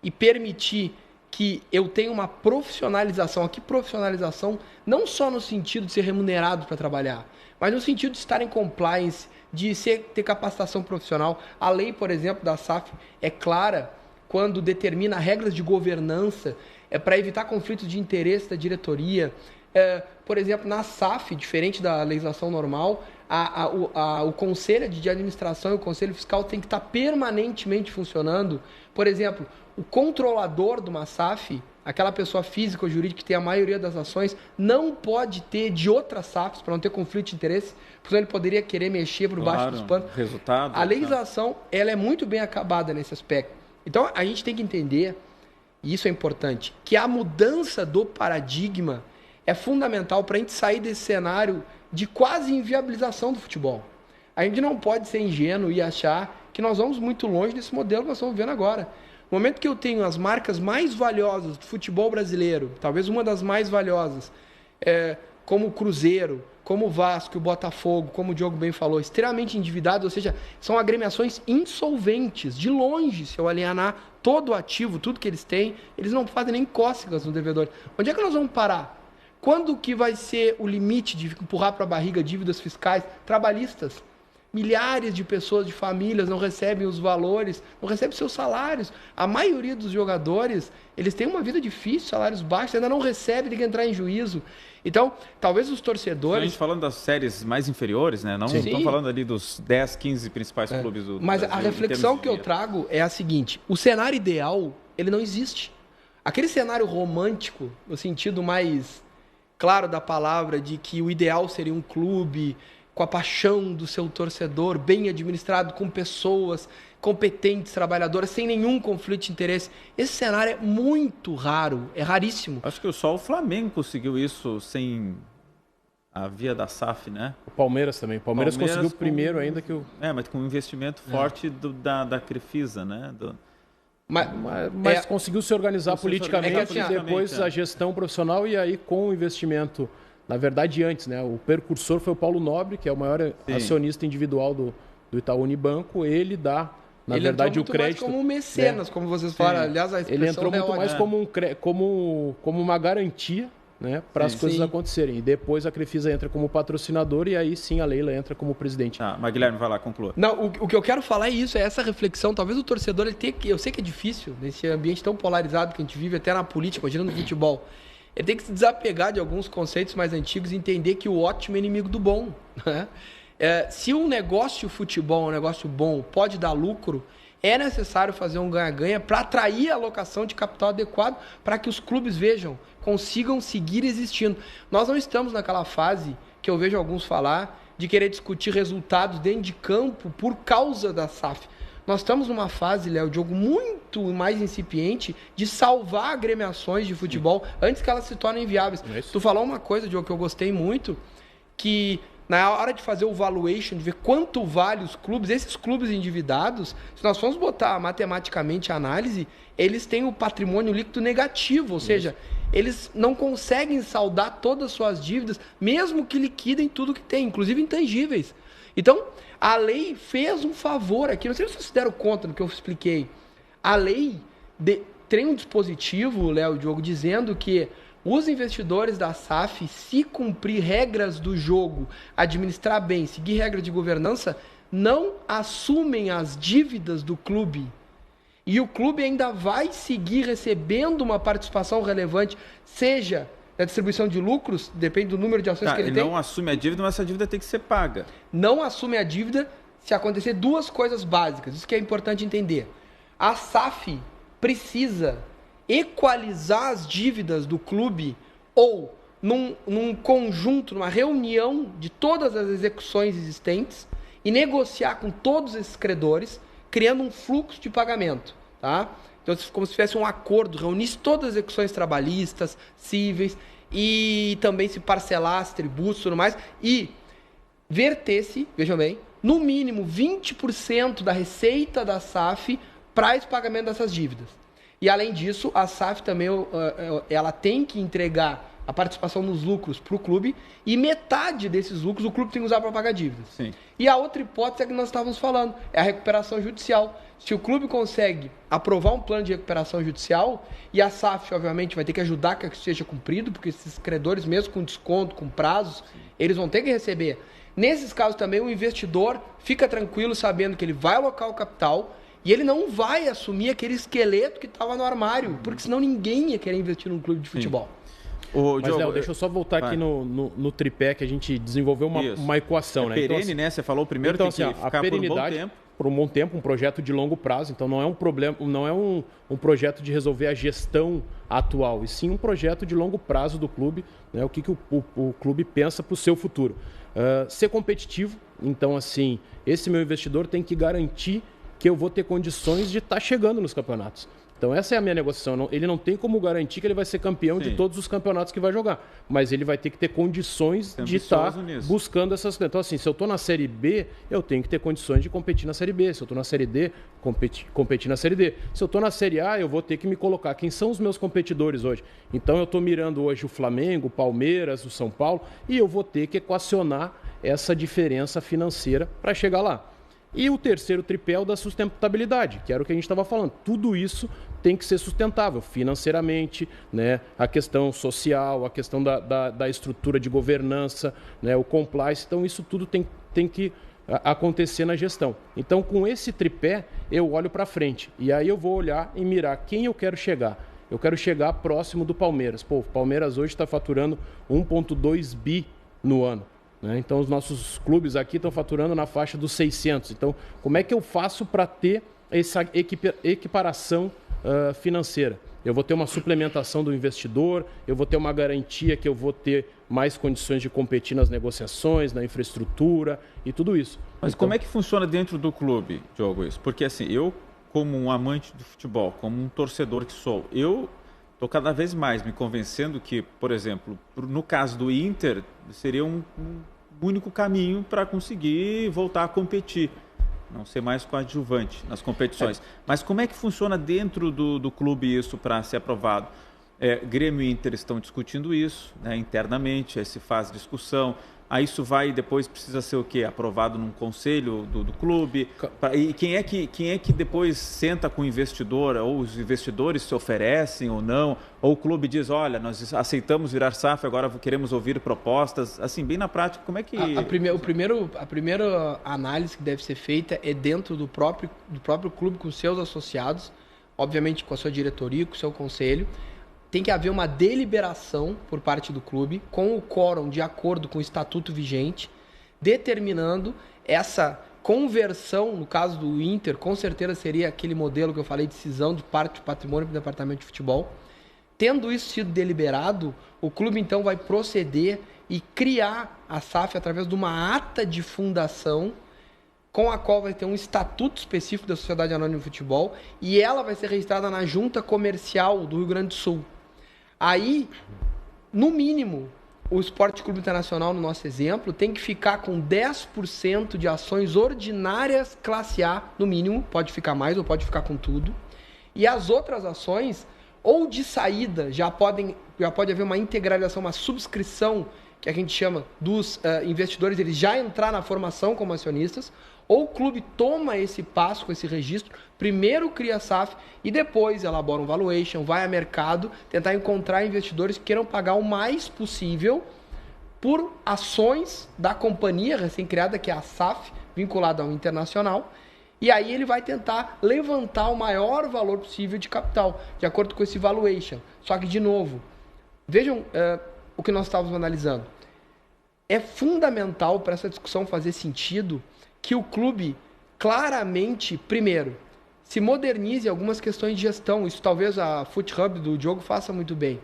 e permitir que eu tenha uma profissionalização, aqui profissionalização não só no sentido de ser remunerado para trabalhar, mas no sentido de estar em compliance, de ter capacitação profissional. A lei, por exemplo, da SAF é clara quando determina regras de governança para evitar conflitos de interesse da diretoria. Por exemplo, na SAF, diferente da legislação normal, o Conselho de Administração e o Conselho Fiscal tem que estar permanentemente funcionando. Por exemplo, o controlador de uma SAF, aquela pessoa física ou jurídica que tem a maioria das ações, não pode ter de outras SAFs para não ter conflito de interesse, porque ele poderia querer mexer por baixo dos panos. A legislação ela é muito bem acabada nesse aspecto. Então, a gente tem que entender, e isso é importante, que a mudança do paradigma é fundamental para a gente sair desse cenário de quase inviabilização do futebol. A gente não pode ser ingênuo e achar que nós vamos muito longe desse modelo que nós estamos vendo agora. No momento que eu tenho as marcas mais valiosas do futebol brasileiro, talvez uma das mais valiosas, como o Cruzeiro, como o Vasco, o Botafogo, como o Diogo bem falou, extremamente endividados, ou seja, são agremiações insolventes. De longe, se eu alienar todo o ativo, tudo que eles têm, eles não fazem nem cócegas no devedor. Onde é que nós vamos parar? Quando que vai ser o limite de empurrar para a barriga dívidas fiscais trabalhistas? Milhares de pessoas, de famílias, não recebem os valores, não recebem seus salários. A maioria dos jogadores, eles têm uma vida difícil, salários baixos, ainda não recebem, tem que entrar em juízo. Então, talvez os torcedores... A gente falando das séries mais inferiores, né? Não estamos falando ali dos 10, 15 principais clubes do Mas Brasil, a reflexão que eu trago é a seguinte: o cenário ideal, ele não existe. Aquele cenário romântico, no sentido mais claro da palavra, de que o ideal seria um clube com a paixão do seu torcedor, bem administrado, com pessoas competentes, trabalhadoras, sem nenhum conflito de interesse. Esse cenário é muito raro, é raríssimo. Acho que só o Flamengo conseguiu isso sem a via da SAF, né? O Palmeiras também. O Palmeiras conseguiu primeiro ainda que o... mas com um investimento forte da Crefisa, né? Mas conseguiu se organizar politicamente e depois a gestão profissional e aí com o investimento... Na verdade, antes, né? O precursor foi o Paulo Nobre, que é o maior acionista individual do Itaú Unibanco. Ele dá, na verdade, o crédito... Ele entrou muito mais como um mecenas, como vocês falaram. Aliás, a expressão ele entrou muito mais como uma garantia, né, para as coisas acontecerem. E depois a Crefisa entra como patrocinador e aí sim a Leila entra como presidente. Mas Guilherme, vai lá, conclua. Não, o que eu quero falar é isso, é essa reflexão. Talvez o torcedor, ele tenha que... Eu sei que é difícil, nesse ambiente tão polarizado que a gente vive, até na política, imagina no futebol. Ele tem que se desapegar de alguns conceitos mais antigos e entender que o ótimo é inimigo do bom. Né? Se um negócio futebol, um negócio bom, pode dar lucro, é necessário fazer um ganha-ganha para atrair a alocação de capital adequado para que os clubes consigam seguir existindo. Nós não estamos naquela fase que eu vejo alguns falar de querer discutir resultados dentro de campo por causa da SAF. Nós estamos numa fase, Léo, de jogo muito mais incipiente de salvar agremiações de futebol antes que elas se tornem viáveis. Tu falou uma coisa, Diogo, que eu gostei muito, que na hora de fazer o valuation, de ver quanto vale os clubes, esses clubes endividados, se nós formos botar matematicamente a análise, eles têm o patrimônio líquido negativo, ou seja, eles não conseguem saldar todas as suas dívidas, mesmo que liquidem tudo que tem, inclusive intangíveis. Então, a lei fez um favor aqui, não sei se vocês se deram conta do que eu expliquei. A lei tem um dispositivo, Léo e Diogo, dizendo que os investidores da SAF, se cumprir regras do jogo, administrar bem, seguir regras de governança, não assumem as dívidas do clube. E o clube ainda vai seguir recebendo uma participação relevante, seja da distribuição de lucros, depende do número de ações que ele tem. Ele não assume a dívida, mas essa dívida tem que ser paga. Não assume a dívida se acontecer duas coisas básicas. Isso que é importante entender. A SAF precisa equalizar as dívidas do clube ou num conjunto, numa reunião de todas as execuções existentes e negociar com todos esses credores, criando um fluxo de pagamento, tá? Então, como se tivesse um acordo, reunisse todas as execuções trabalhistas, cíveis, e também se parcelasse tributos e tudo mais, e vertesse, vejam bem, no mínimo 20% da receita da SAF para esse pagamento dessas dívidas. E, além disso, a SAF também ela tem que entregar a participação nos lucros para o clube e metade desses lucros o clube tem que usar para pagar dívidas. Sim. E a outra hipótese é que nós estávamos falando, é a recuperação judicial. Se o clube consegue aprovar um plano de recuperação judicial, e a SAF, obviamente, vai ter que ajudar que isso seja cumprido, porque esses credores, mesmo com desconto, com prazos, eles vão ter que receber. Nesses casos também, o investidor fica tranquilo sabendo que ele vai alocar o capital e ele não vai assumir aquele esqueleto que estava no armário, porque senão ninguém ia querer investir num clube de futebol. Mas, Léo, deixa eu só voltar aqui no tripé, que a gente desenvolveu uma equação. Né? Perene, então, assim, né? Você falou primeiro então, tem que ficar por um bom tempo. Por um bom tempo, um projeto de longo prazo. Então, não é um problema, não é um projeto de resolver a gestão atual, e sim um projeto de longo prazo do clube, né? O que o clube pensa para o seu futuro. Ser competitivo. Então, assim, esse meu investidor tem que garantir que eu vou ter condições de estar chegando nos campeonatos. Então, essa é a minha negociação. Ele não tem como garantir que ele vai ser campeão de todos os campeonatos que vai jogar, mas ele vai ter que ter condições de estar buscando essas... Então, assim, se eu estou na Série B, eu tenho que ter condições de competir na Série B. Se eu estou na Série D, competir na Série D. Se eu estou na Série A, eu vou ter que me colocar. Quem são os meus competidores hoje? Então, eu estou mirando hoje o Flamengo, o Palmeiras, o São Paulo, e eu vou ter que equacionar essa diferença financeira para chegar lá. E o terceiro tripé é o da sustentabilidade, que era o que a gente estava falando. Tudo isso tem que ser sustentável financeiramente, né? A questão social, a questão da estrutura de governança, né? O compliance. Então, isso tudo tem que acontecer na gestão. Então, com esse tripé, eu olho para frente. E aí eu vou olhar e mirar quem eu quero chegar. Eu quero chegar próximo do Palmeiras. Pô, o Palmeiras hoje está faturando 1,2 bi no ano. Então, os nossos clubes aqui estão faturando na faixa dos 600. Então, como é que eu faço para ter essa equiparação financeira? Eu vou ter uma suplementação do investidor, eu vou ter uma garantia que eu vou ter mais condições de competir nas negociações, na infraestrutura e tudo isso. Mas então, como é que funciona dentro do clube, Diogo, isso? Porque assim, eu, como um amante do futebol, como um torcedor que sou, eu estou cada vez mais me convencendo que, por exemplo, no caso do Inter, seria um único caminho para conseguir voltar a competir, não ser mais coadjuvante nas competições. Mas como é que funciona dentro do clube isso para ser aprovado? Grêmio e Inter estão discutindo isso, né, internamente, aí se faz discussão. Aí isso vai depois precisa ser o quê? Aprovado num conselho do clube? E quem é que depois senta com o investidor? Ou os investidores se oferecem ou não? Ou o clube diz, olha, nós aceitamos virar SAF, agora queremos ouvir propostas. Assim, bem na prática, como é que... A primeira análise que deve ser feita é dentro do próprio clube, com seus associados, obviamente com a sua diretoria, com o seu conselho. Tem que haver uma deliberação por parte do clube, com o quórum de acordo com o estatuto vigente, determinando essa conversão, no caso do Inter, com certeza seria aquele modelo que eu falei de cisão de parte do patrimônio para o departamento de futebol. Tendo isso sido deliberado, o clube então vai proceder e criar a SAF através de uma ata de fundação com a qual vai ter um estatuto específico da Sociedade Anônima de Futebol e ela vai ser registrada na Junta Comercial do Rio Grande do Sul. Aí, no mínimo, o Esporte Clube Internacional, no nosso exemplo, tem que ficar com 10% de ações ordinárias classe A, no mínimo, pode ficar mais ou pode ficar com tudo. E as outras ações, ou de saída, já pode haver uma integralização, uma subscrição, que a gente chama dos investidores, eles já entrar na formação como acionistas, ou o clube toma esse passo com esse registro, primeiro cria a SAF e depois elabora um valuation, vai a mercado, tentar encontrar investidores que queiram pagar o mais possível por ações da companhia recém-criada, que é a SAF, vinculada ao internacional, e aí ele vai tentar levantar o maior valor possível de capital, de acordo com esse valuation. Só que, de novo, vejam o que nós estávamos analisando. É fundamental para essa discussão fazer sentido que o clube claramente, primeiro, se modernize em algumas questões de gestão. Isso talvez a FootHub do Diogo faça muito bem.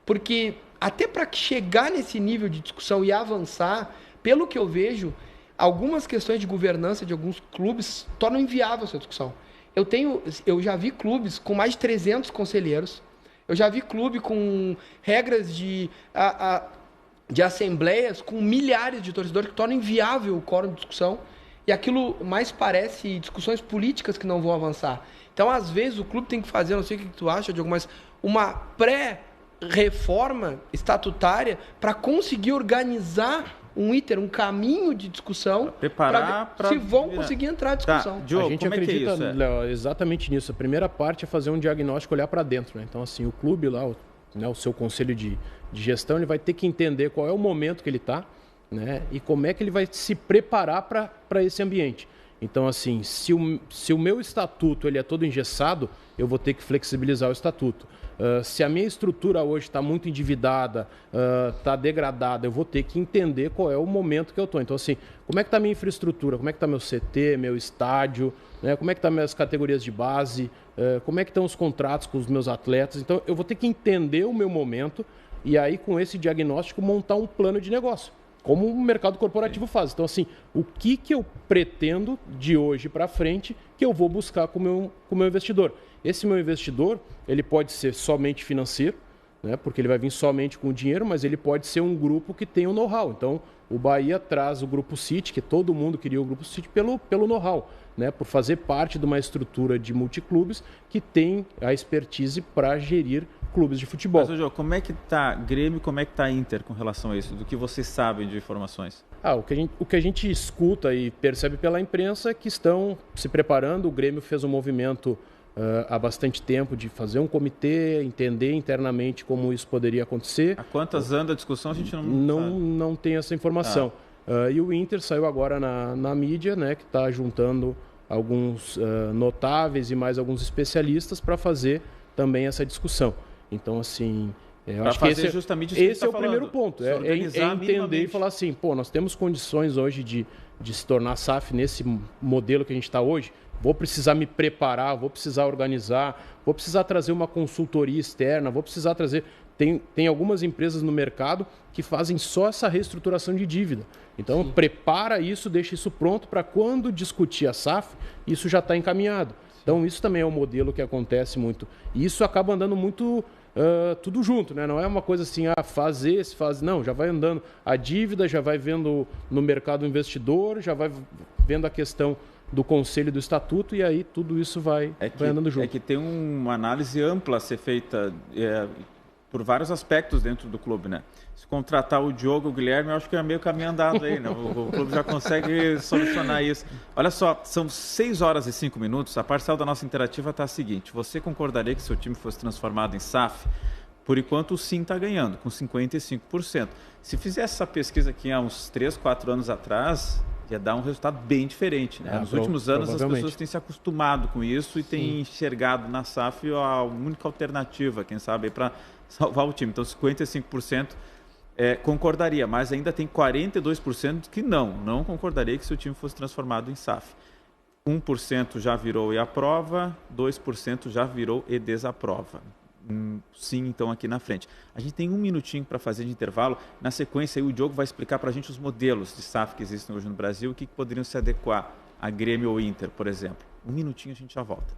Porque até para chegar nesse nível de discussão e avançar, pelo que eu vejo, algumas questões de governança de alguns clubes tornam inviável essa discussão. Eu já vi clubes com mais de 300 conselheiros, eu já vi clube com regras de assembleias com milhares de torcedores que tornam inviável o quórum de discussão. E aquilo mais parece discussões políticas que não vão avançar. Então, às vezes, o clube tem que fazer, não sei o que tu acha, Diogo, mas uma pré-reforma estatutária para conseguir organizar um caminho de discussão para se vão conseguir entrar à discussão. Tá, Diogo, a gente acredita, Léo, exatamente nisso. A primeira parte é fazer um diagnóstico, olhar para dentro, né? Então, assim, o clube lá, o seu conselho de gestão, ele vai ter que entender qual é o momento que ele está, né? E como é que ele vai se preparar para esse ambiente. Então, assim, se o meu estatuto ele é todo engessado, eu vou ter que flexibilizar o estatuto. Se a minha estrutura hoje está muito endividada, está degradada, eu vou ter que entender qual é o momento que eu estou. Então, assim, como é que está a minha infraestrutura? Como é que está meu CT, meu estádio? Né? Como é que estão minhas categorias de base? Como é que estão os contratos com os meus atletas? Então, eu vou ter que entender o meu momento e aí, com esse diagnóstico, montar um plano de negócio, como o mercado corporativo faz. Então, assim, o que eu pretendo de hoje para frente que eu vou buscar com o meu investidor? Esse meu investidor, ele pode ser somente financeiro, né, porque ele vai vir somente com o dinheiro, mas ele pode ser um grupo que tem o know-how. Então, o Bahia traz o Grupo City, que todo mundo queria o Grupo City pelo know-how, né, por fazer parte de uma estrutura de multiclubes que tem a expertise para gerir clubes de futebol. Mas, João, como é que está Grêmio, como é que está Inter com relação a isso? Do que vocês sabem de informações? O que a gente escuta e percebe pela imprensa é que estão se preparando. O Grêmio fez um movimento há bastante tempo de fazer um comitê, entender internamente como isso poderia acontecer. Há quantas anda a discussão, a gente não tem essa informação. E o Inter saiu agora na mídia, né, que está juntando alguns notáveis e mais alguns especialistas para fazer também essa discussão. Então, assim, eu acho que esse é o primeiro ponto. É entender e falar assim, nós temos condições hoje de se tornar SAF nesse modelo que a gente está hoje. Vou precisar me preparar, vou precisar organizar, vou precisar trazer uma consultoria externa, vou precisar trazer... Tem algumas empresas no mercado que fazem só essa reestruturação de dívida. Então, prepara isso, deixa isso pronto para quando discutir a SAF, isso já está encaminhado. Então, isso também é um modelo que acontece muito. E isso acaba andando muito tudo junto, né? Não é uma coisa assim, faz esse, faz... Não, já vai andando a dívida, já vai vendo no mercado investidor, já vai vendo a questão do conselho do estatuto e aí tudo isso vai andando junto. É que tem uma análise ampla a ser feita por vários aspectos dentro do clube, né? Se contratar o Diogo, o Guilherme, eu acho que é meio caminho andado aí, né? O clube já consegue solucionar isso. Olha só, são 6 horas e 5 minutos, a parcela da nossa interativa está a seguinte: você concordaria que seu time fosse transformado em SAF? Por enquanto, o sim está ganhando, com 55%. Se fizesse essa pesquisa aqui há uns 3, 4 anos atrás, ia dar um resultado bem diferente, né? Nos últimos anos, as pessoas têm se acostumado com isso e têm enxergado na SAF a única alternativa, quem sabe, para salvar o time. Então, 55% concordaria, mas ainda tem 42% que não concordaria que seu time fosse transformado em SAF. 1% já virou e aprova, 2% já virou e desaprova. Sim, então, aqui na frente. A gente tem um minutinho para fazer de intervalo. Na sequência, aí, o Diogo vai explicar para a gente os modelos de SAF que existem hoje no Brasil e o que poderiam se adequar a Grêmio ou Inter, por exemplo. Um minutinho, a gente já volta.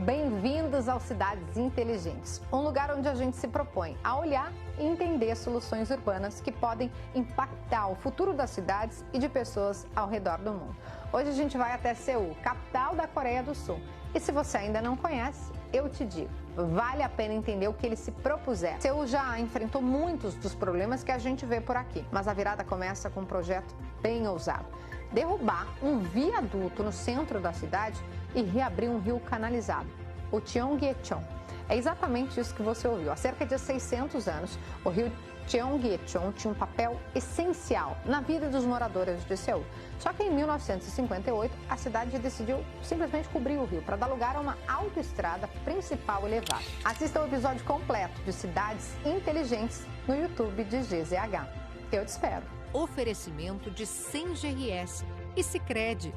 Bem-vindos ao Cidades Inteligentes, um lugar onde a gente se propõe a olhar e entender soluções urbanas que podem impactar o futuro das cidades e de pessoas ao redor do mundo. Hoje a gente vai até Seul, capital da Coreia do Sul. E se você ainda não conhece, eu te digo, vale a pena entender o que eles se propuseram. Seul já enfrentou muitos dos problemas que a gente vê por aqui, mas a virada começa com um projeto bem ousado. Derrubar um viaduto no centro da cidade e reabrir um rio canalizado, o Cheonggyecheon. É exatamente isso que você ouviu. Há cerca de 600 anos, o rio Cheonggyecheon tinha um papel essencial na vida dos moradores de Seul. Só que em 1958, a cidade decidiu simplesmente cobrir o rio para dar lugar a uma autoestrada principal elevada. Assista o episódio completo de Cidades Inteligentes no YouTube de GZH. Eu te espero. Oferecimento de 100 GRS e Sicredi.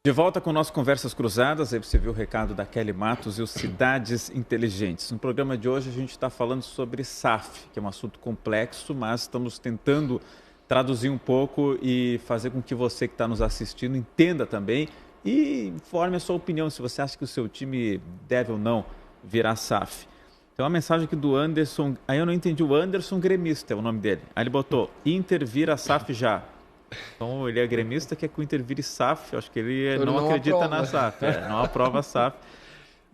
De volta com o nosso Conversas Cruzadas, aí você viu o recado da Kelly Matos e os Cidades Inteligentes. No programa de hoje a gente está falando sobre SAF, que é um assunto complexo, mas estamos tentando traduzir um pouco e fazer com que você que está nos assistindo entenda também e informe a sua opinião, se você acha que o seu time deve ou não virar SAF. Tem uma mensagem aqui do Anderson, aí eu não entendi, o Anderson gremista é o nome dele. Aí ele botou, Inter vira SAF já. Então ele é gremista, quer que o Inter vire SAF, eu acho que ele não acredita aprova. Na SAF, não aprova a SAF.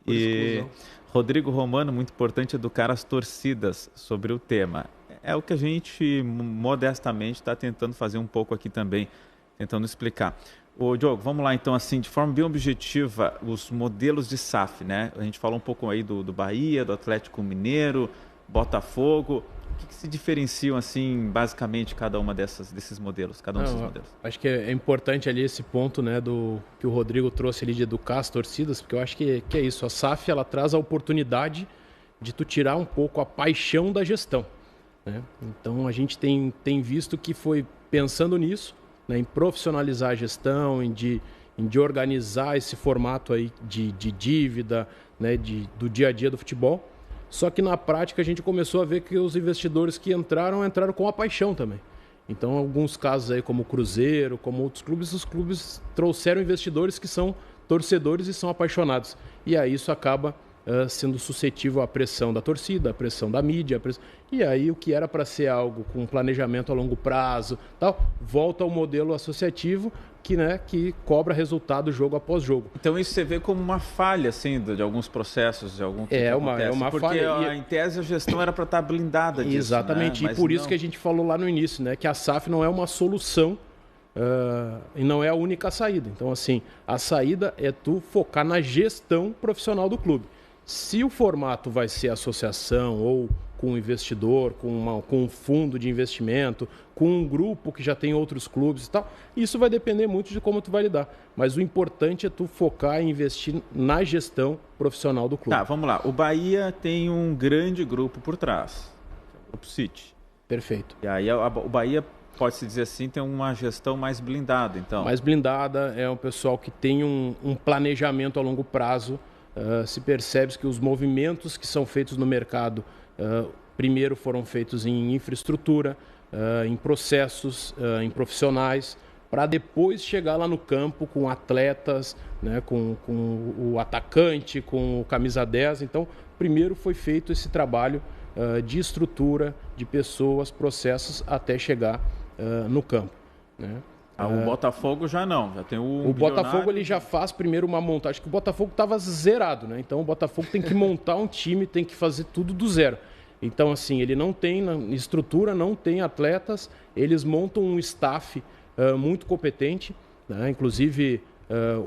E Rodrigo Romano, muito importante educar as torcidas sobre o tema. É o que a gente modestamente está tentando fazer um pouco aqui também, tentando explicar. Ô, Diogo, vamos lá então, assim, de forma bem objetiva, os modelos de SAF, né? A gente falou um pouco aí do Bahia, do Atlético Mineiro, Botafogo. O que se diferenciam, assim, basicamente, cada uma desses modelos, cada um desses modelos? Acho que é importante ali esse ponto, né, do que o Rodrigo trouxe ali de educar as torcidas, porque eu acho que é isso. A SAF, ela traz a oportunidade de tu tirar um pouco a paixão da gestão, né? Então, a gente tem visto que foi pensando nisso, né, em profissionalizar a gestão, em organizar esse formato aí de dívida, né, do dia a dia do futebol. Só que na prática a gente começou a ver que os investidores que entraram com a paixão também. Então, alguns casos aí como o Cruzeiro, como outros clubes, os clubes trouxeram investidores que são torcedores e são apaixonados. E aí isso acaba sendo suscetível à pressão da torcida, à pressão da mídia. E aí o que era para ser algo com planejamento a longo prazo, tal, volta ao modelo associativo que cobra resultado jogo após jogo. Então isso você vê como uma falha, assim, de alguns processos, de algum é uma porque falha. Porque em tese a gestão era para estar blindada disso. Exatamente, né? E por isso que a gente falou lá no início, né, que a SAF não é uma solução e não é a única saída. Então, assim, a saída é tu focar na gestão profissional do clube. Se o formato vai ser associação ou com um investidor, com um fundo de investimento, com um grupo que já tem outros clubes e tal, isso vai depender muito de como tu vai lidar. Mas o importante é tu focar e investir na gestão profissional do clube. Tá, vamos lá. O Bahia tem um grande grupo por trás, o Grupo City. Perfeito. E aí o Bahia, pode-se dizer assim, tem uma gestão mais blindada, então. Mais blindada, é um pessoal que tem um planejamento a longo prazo. Se percebe que os movimentos que são feitos no mercado, primeiro foram feitos em infraestrutura, em processos, em profissionais, para depois chegar lá no campo com atletas, né, com o atacante, com o camisa 10. Então, primeiro foi feito esse trabalho de estrutura, de pessoas, processos, até chegar no campo, né? O Botafogo já não, já tem o Botafogo ele já faz primeiro uma montagem, acho que o Botafogo estava zerado, né? Então o Botafogo tem que montar um time, tem que fazer tudo do zero. Então assim, ele não tem estrutura, não tem atletas, eles montam um staff muito competente, né? Inclusive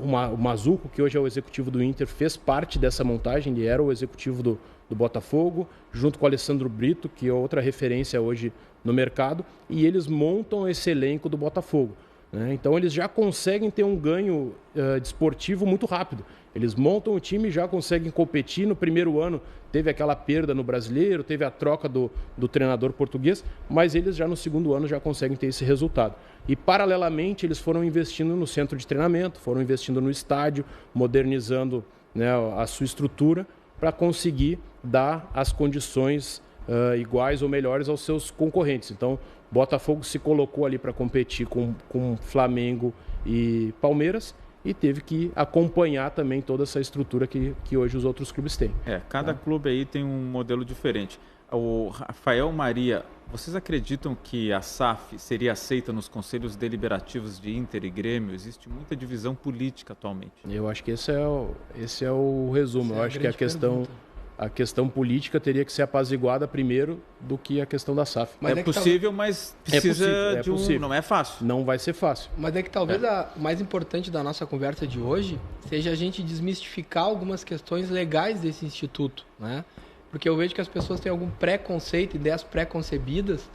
o Mazuco, que hoje é o executivo do Inter, fez parte dessa montagem, ele era o executivo do Botafogo, junto com o Alessandro Brito, que é outra referência hoje no mercado, e eles montam esse elenco do Botafogo. né? Então eles já conseguem ter um ganho desportivo muito rápido. Eles montam o time e já conseguem competir. No primeiro ano teve aquela perda no Brasileiro, teve a troca do treinador português, mas eles já no segundo ano já conseguem ter esse resultado. E paralelamente eles foram investindo no centro de treinamento, foram investindo no estádio, modernizando, né, a sua estrutura para conseguir dar as condições iguais ou melhores aos seus concorrentes. Então, Botafogo se colocou ali para competir com Flamengo e Palmeiras e teve que acompanhar também toda essa estrutura que hoje os outros clubes têm. Cada clube aí tem um modelo diferente. O Rafael Maria, vocês acreditam que a SAF seria aceita nos conselhos deliberativos de Inter e Grêmio? Existe muita divisão política atualmente. Eu acho que esse é o resumo. Eu acho que a questão política teria que ser apaziguada primeiro do que a questão da SAF. Mas é possível, mas precisa de um... possível. Não é fácil. Não vai ser fácil. Mas é que talvez o mais importante da nossa conversa de hoje seja a gente desmistificar algumas questões legais desse instituto, né? Porque eu vejo que as pessoas têm algum preconceito, ideias pré-concebidas,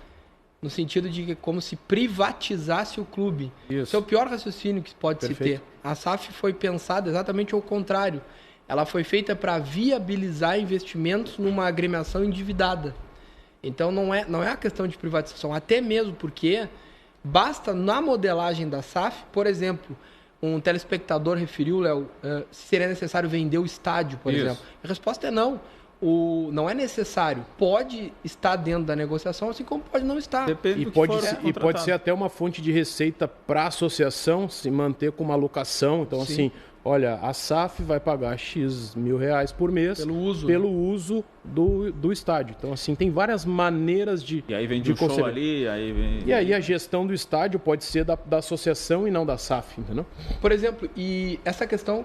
no sentido de que como se privatizasse o clube. Isso. Esse é o pior raciocínio que pode se ter. A SAF foi pensada exatamente ao contrário. Ela foi feita para viabilizar investimentos numa agremiação endividada. Então não é a questão de privatização, até mesmo porque basta na modelagem da SAF, por exemplo, um telespectador referiu, Léo, se seria necessário vender o estádio, por exemplo. A resposta é não. Não é necessário. Pode estar dentro da negociação, assim como pode não estar. Depende do que for contratado. E pode ser até uma fonte de receita para a associação se manter com uma alocação. Então, assim, olha, a SAF vai pagar X mil reais por mês pelo uso do estádio. Então, assim, tem várias maneiras de... E aí vende um show ali, aí vem... E aí a gestão do estádio pode ser da associação e não da SAF, entendeu? Por exemplo, e essa questão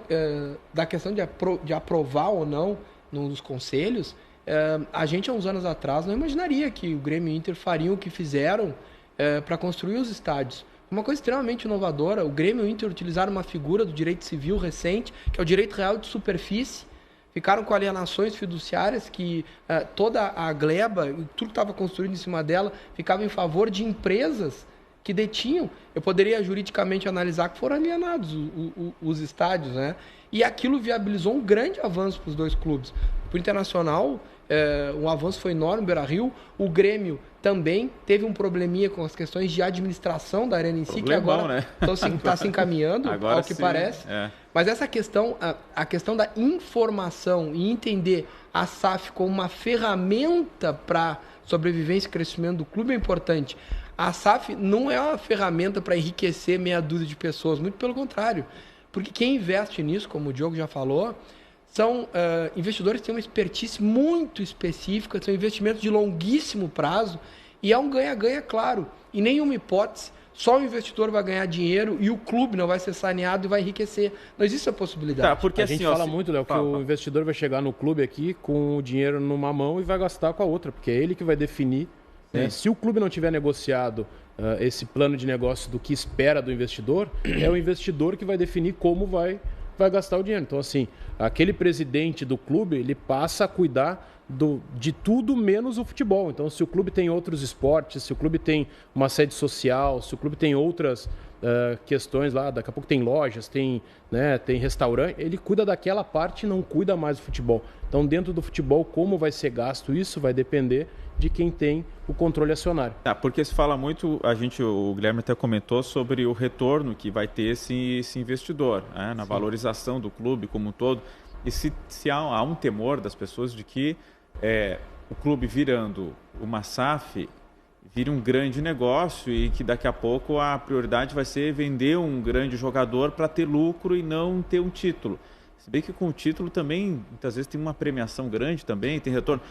da questão de aprovar ou não nos conselhos, a gente há uns anos atrás não imaginaria que o Grêmio e o Inter fariam o que fizeram para construir os estádios. Uma coisa extremamente inovadora, o Grêmio e o Inter utilizaram uma figura do direito civil recente, que é o direito real de superfície, ficaram com alienações fiduciárias que toda a gleba, tudo que estava construído em cima dela, ficava em favor de empresas que detinham. Eu poderia juridicamente analisar que foram alienados os estádios, né? E aquilo viabilizou um grande avanço para os dois clubes. Para o Internacional, um avanço foi enorme no Beira-Rio. O Grêmio também teve um probleminha com as questões de administração da arena em si, que agora está se encaminhando, agora, ao que parece. Mas essa questão, a questão da informação e entender a SAF como uma ferramenta para sobrevivência e crescimento do clube é importante. A SAF não é uma ferramenta para enriquecer meia dúzia de pessoas, muito pelo contrário. Porque quem investe nisso, como o Diogo já falou, são investidores que têm uma expertise muito específica, são investimentos de longuíssimo prazo e é um ganha-ganha claro. Em nenhuma hipótese, só o investidor vai ganhar dinheiro e o clube não vai ser saneado e vai enriquecer. Não existe essa possibilidade. Porque a gente fala muito, Léo, que o investidor vai chegar no clube aqui com o dinheiro numa mão e vai gastar com a outra, porque é ele que vai definir. Se o clube não tiver negociado esse plano de negócio do que espera do investidor, é o investidor que vai definir como vai gastar o dinheiro. Então, assim, aquele presidente do clube, ele passa a cuidar de tudo menos o futebol. Então, se o clube tem outros esportes, se o clube tem uma sede social, se o clube tem outras questões lá, daqui a pouco tem lojas, tem restaurante, ele cuida daquela parte e não cuida mais do futebol. Então, dentro do futebol, como vai ser gasto isso vai depender de quem tem o controle acionário. Porque se fala muito, o Guilherme até comentou sobre o retorno que vai ter esse investidor, na valorização do clube como um todo. E se há um temor das pessoas de que o clube virando uma SAF vire um grande negócio e que daqui a pouco a prioridade vai ser vender um grande jogador para ter lucro e não ter um título. Se bem que com o título também, muitas vezes tem uma premiação grande também, tem retorno.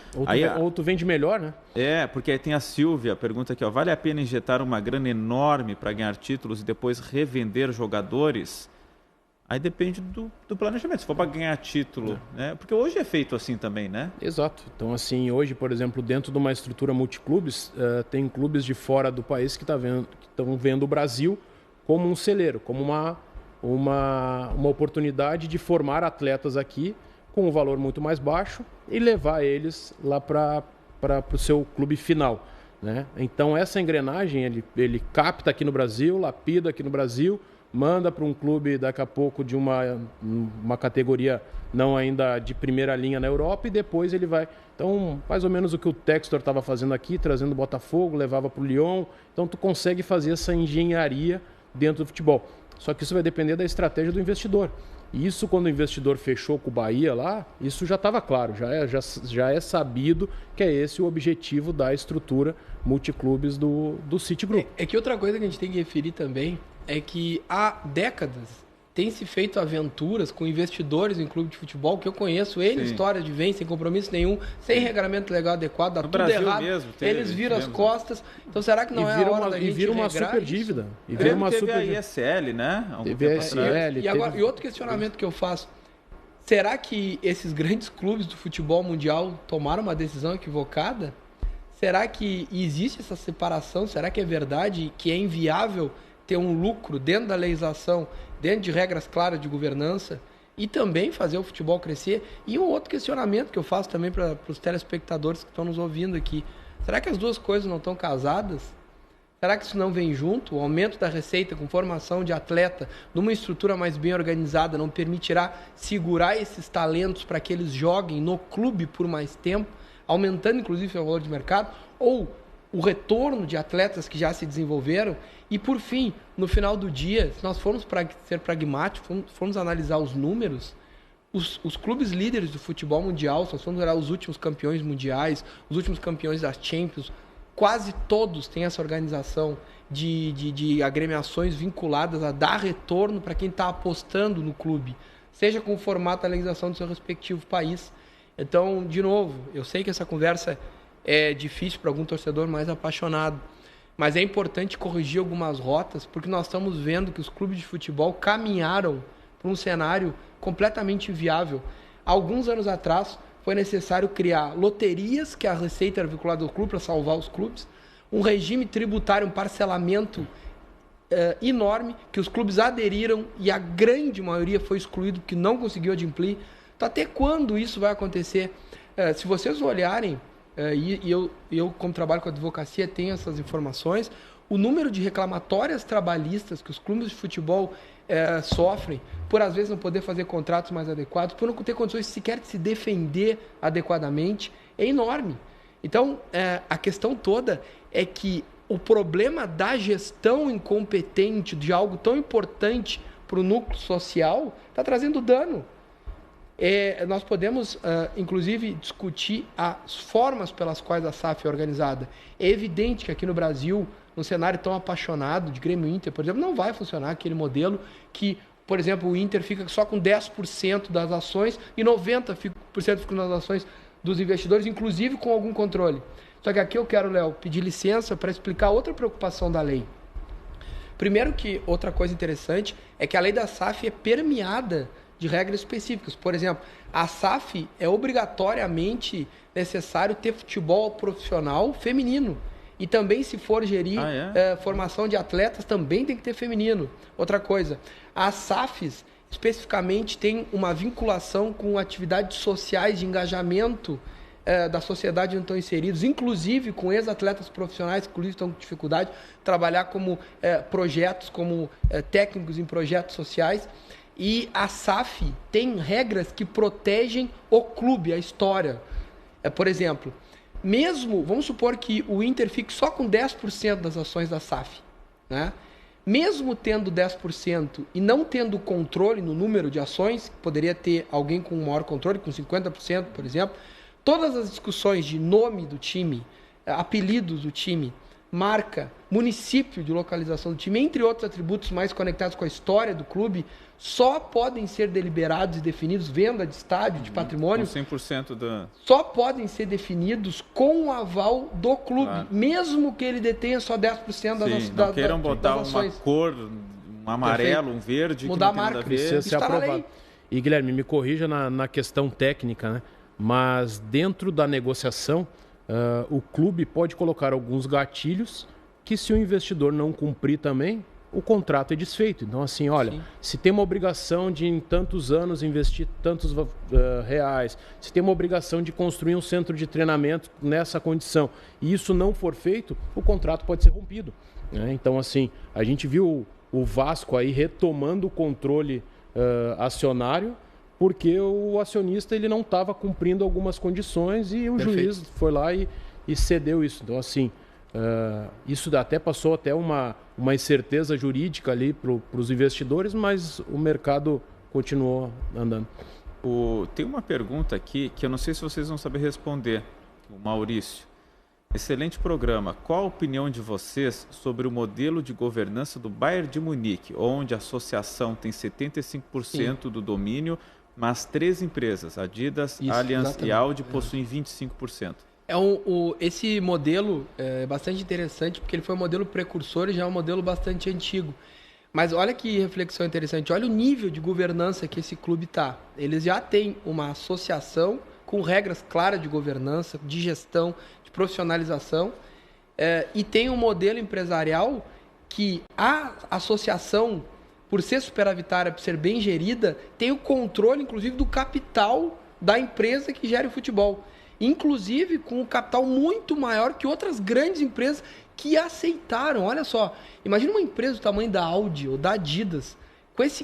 Ou tu vende melhor, né? Porque aí tem a Silvia, pergunta aqui, vale a pena injetar uma grana enorme para ganhar títulos e depois revender jogadores? Aí depende do planejamento, se for para ganhar título, né? Porque hoje é feito assim também, né? Então, assim, hoje, por exemplo, dentro de uma estrutura multiclubes, tem clubes de fora do país que estão vendo o Brasil como um celeiro, como uma oportunidade de formar atletas aqui com um valor muito mais baixo e levar eles lá para o seu clube final. né? Então, essa engrenagem, ele capta aqui no Brasil, lapida aqui no Brasil, manda para um clube daqui a pouco de uma categoria não ainda de primeira linha na Europa e depois ele vai... Então, mais ou menos o que o Textor estava fazendo aqui, trazendo o Botafogo, levava para o Lyon. Então, tu consegue fazer essa engenharia dentro do futebol. Só que isso vai depender da estratégia do investidor. E isso, quando o investidor fechou com o Bahia lá, isso já estava claro, já é sabido que é esse o objetivo da estrutura multiclubes do Citigroup. É que outra coisa que a gente tem que referir também é que há décadas tem se feito aventuras com investidores em clube de futebol, que eu conheço, história de vem, sem compromisso nenhum, sem regramento legal adequado, dá tudo errado, mesmo, eles viram as costas. Então será que não é a hora da gente vira uma super dívida. E vira uma super a ISL, né? Teve a ISL. E outro questionamento que eu faço, será que esses grandes clubes do futebol mundial tomaram uma decisão equivocada? Será que existe essa separação? Será que é verdade que é inviável ter um lucro dentro da legislação, dentro de regras claras de governança e também fazer o futebol crescer? E um outro questionamento que eu faço também para os telespectadores que estão nos ouvindo aqui. Será que as duas coisas não estão casadas? Será que isso não vem junto? O aumento da receita com formação de atleta numa estrutura mais bem organizada não permitirá segurar esses talentos para que eles joguem no clube por mais tempo, aumentando inclusive o valor de mercado? Ou o retorno de atletas que já se desenvolveram? E, por fim, no final do dia, se nós formos ser pragmáticos, formos analisar os números, os clubes líderes do futebol mundial, se nós formos olhar os últimos campeões mundiais, os últimos campeões da Champions, quase todos têm essa organização de agremiações vinculadas a dar retorno para quem está apostando no clube, seja com o formato da legislação do seu respectivo país. Então, de novo, eu sei que essa conversa é difícil para algum torcedor mais apaixonado, mas é importante corrigir algumas rotas, porque nós estamos vendo que os clubes de futebol caminharam para um cenário completamente inviável. Há alguns anos atrás, foi necessário criar loterias, que a receita era vinculada ao clube para salvar os clubes, um regime tributário, um parcelamento enorme, que os clubes aderiram e a grande maioria foi excluído porque não conseguiu adimplir. Então, até quando isso vai acontecer? Se vocês olharem, e eu, como trabalho com advocacia, tenho essas informações, o número de reclamatórias trabalhistas que os clubes de futebol sofrem por, às vezes, não poder fazer contratos mais adequados, por não ter condições sequer de se defender adequadamente, é enorme. Então, a questão toda é que o problema da gestão incompetente de algo tão importante para o núcleo social está trazendo dano. Nós podemos, inclusive, discutir as formas pelas quais a SAF é organizada. É evidente que aqui no Brasil, num cenário tão apaixonado de Grêmio Inter, por exemplo, não vai funcionar aquele modelo que, por exemplo, o Inter fica só com 10% das ações e 90% fica nas ações dos investidores, inclusive com algum controle. Só que aqui eu quero, Léo, pedir licença para explicar outra preocupação da lei. Primeiro que outra coisa interessante é que a lei da SAF é permeada de regras específicas. Por exemplo, a SAF é obrigatoriamente necessário ter futebol profissional feminino. E também, se for gerir formação de atletas, também tem que ter feminino. Outra coisa, as SAFs especificamente têm uma vinculação com atividades sociais de engajamento da sociedade onde estão inseridos, inclusive com ex-atletas profissionais que inclusive estão com dificuldade de trabalhar como projetos, como técnicos em projetos sociais. E a SAF tem regras que protegem o clube, a história. Por exemplo, mesmo, vamos supor que o Inter fique só com 10% das ações da SAF, né? Mesmo tendo 10% e não tendo controle no número de ações, poderia ter alguém com maior controle, com 50%, por exemplo, todas as discussões de nome do time, apelidos do time, marca, município de localização do time, entre outros atributos mais conectados com a história do clube, só podem ser deliberados e definidos, venda de estádio, de patrimônio, com 100% da... só podem ser definidos com o aval do clube, claro, mesmo que ele detenha só 10% das não queiram botar uma cor, um amarelo, um verde, mudar que não a marca, precisa ser aprovado. E Guilherme, me corrija na questão técnica, né? Mas dentro da negociação, o clube pode colocar alguns gatilhos que, se o investidor não cumprir também, o contrato é desfeito. Então, assim, olha, sim, se tem uma obrigação de em tantos anos investir tantos reais, se tem uma obrigação de construir um centro de treinamento nessa condição, e isso não for feito, o contrato pode ser rompido, né? Então, assim, a gente viu o Vasco aí retomando o controle acionário, porque o acionista ele não estava cumprindo algumas condições e o juiz foi lá e cedeu isso. Então, assim, isso até passou até uma incerteza jurídica ali para os investidores, mas o mercado continuou andando. Tem uma pergunta aqui que eu não sei se vocês vão saber responder. O Maurício. Excelente programa. Qual a opinião de vocês sobre o modelo de governança do Bayern de Munique, onde a associação tem 75% do domínio, mas 3 empresas, Adidas, Allianz exatamente. E Audi, possuem 25%? Esse modelo é bastante interessante porque ele foi um modelo precursor e já é um modelo bastante antigo. Mas olha que reflexão interessante, olha o nível de governança que esse clube está. Eles já têm uma associação com regras claras de governança, de gestão, de profissionalização, e tem um modelo empresarial que a associação, por ser superavitária, por ser bem gerida, tem o controle, inclusive, do capital da empresa que gera o futebol. Inclusive com um capital muito maior que outras grandes empresas que aceitaram. Olha só, imagina uma empresa do tamanho da Audi ou da Adidas,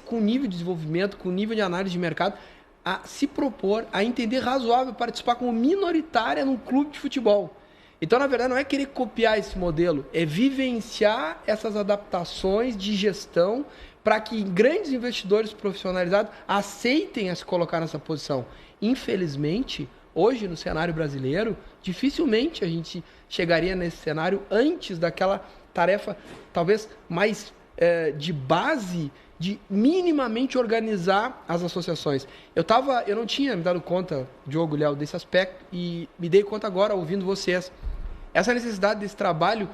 com nível de desenvolvimento, com nível de análise de mercado, a se propor, a entender razoável participar como minoritária num clube de futebol. Então, na verdade, não é querer copiar esse modelo, é vivenciar essas adaptações de gestão para que grandes investidores profissionalizados aceitem a se colocar nessa posição. Infelizmente, hoje, no cenário brasileiro, dificilmente a gente chegaria nesse cenário antes daquela tarefa, talvez mais de base, de minimamente organizar as associações. Eu não tinha me dado conta, Diogo, Léo, desse aspecto, e me dei conta agora, ouvindo vocês. Essa necessidade desse trabalho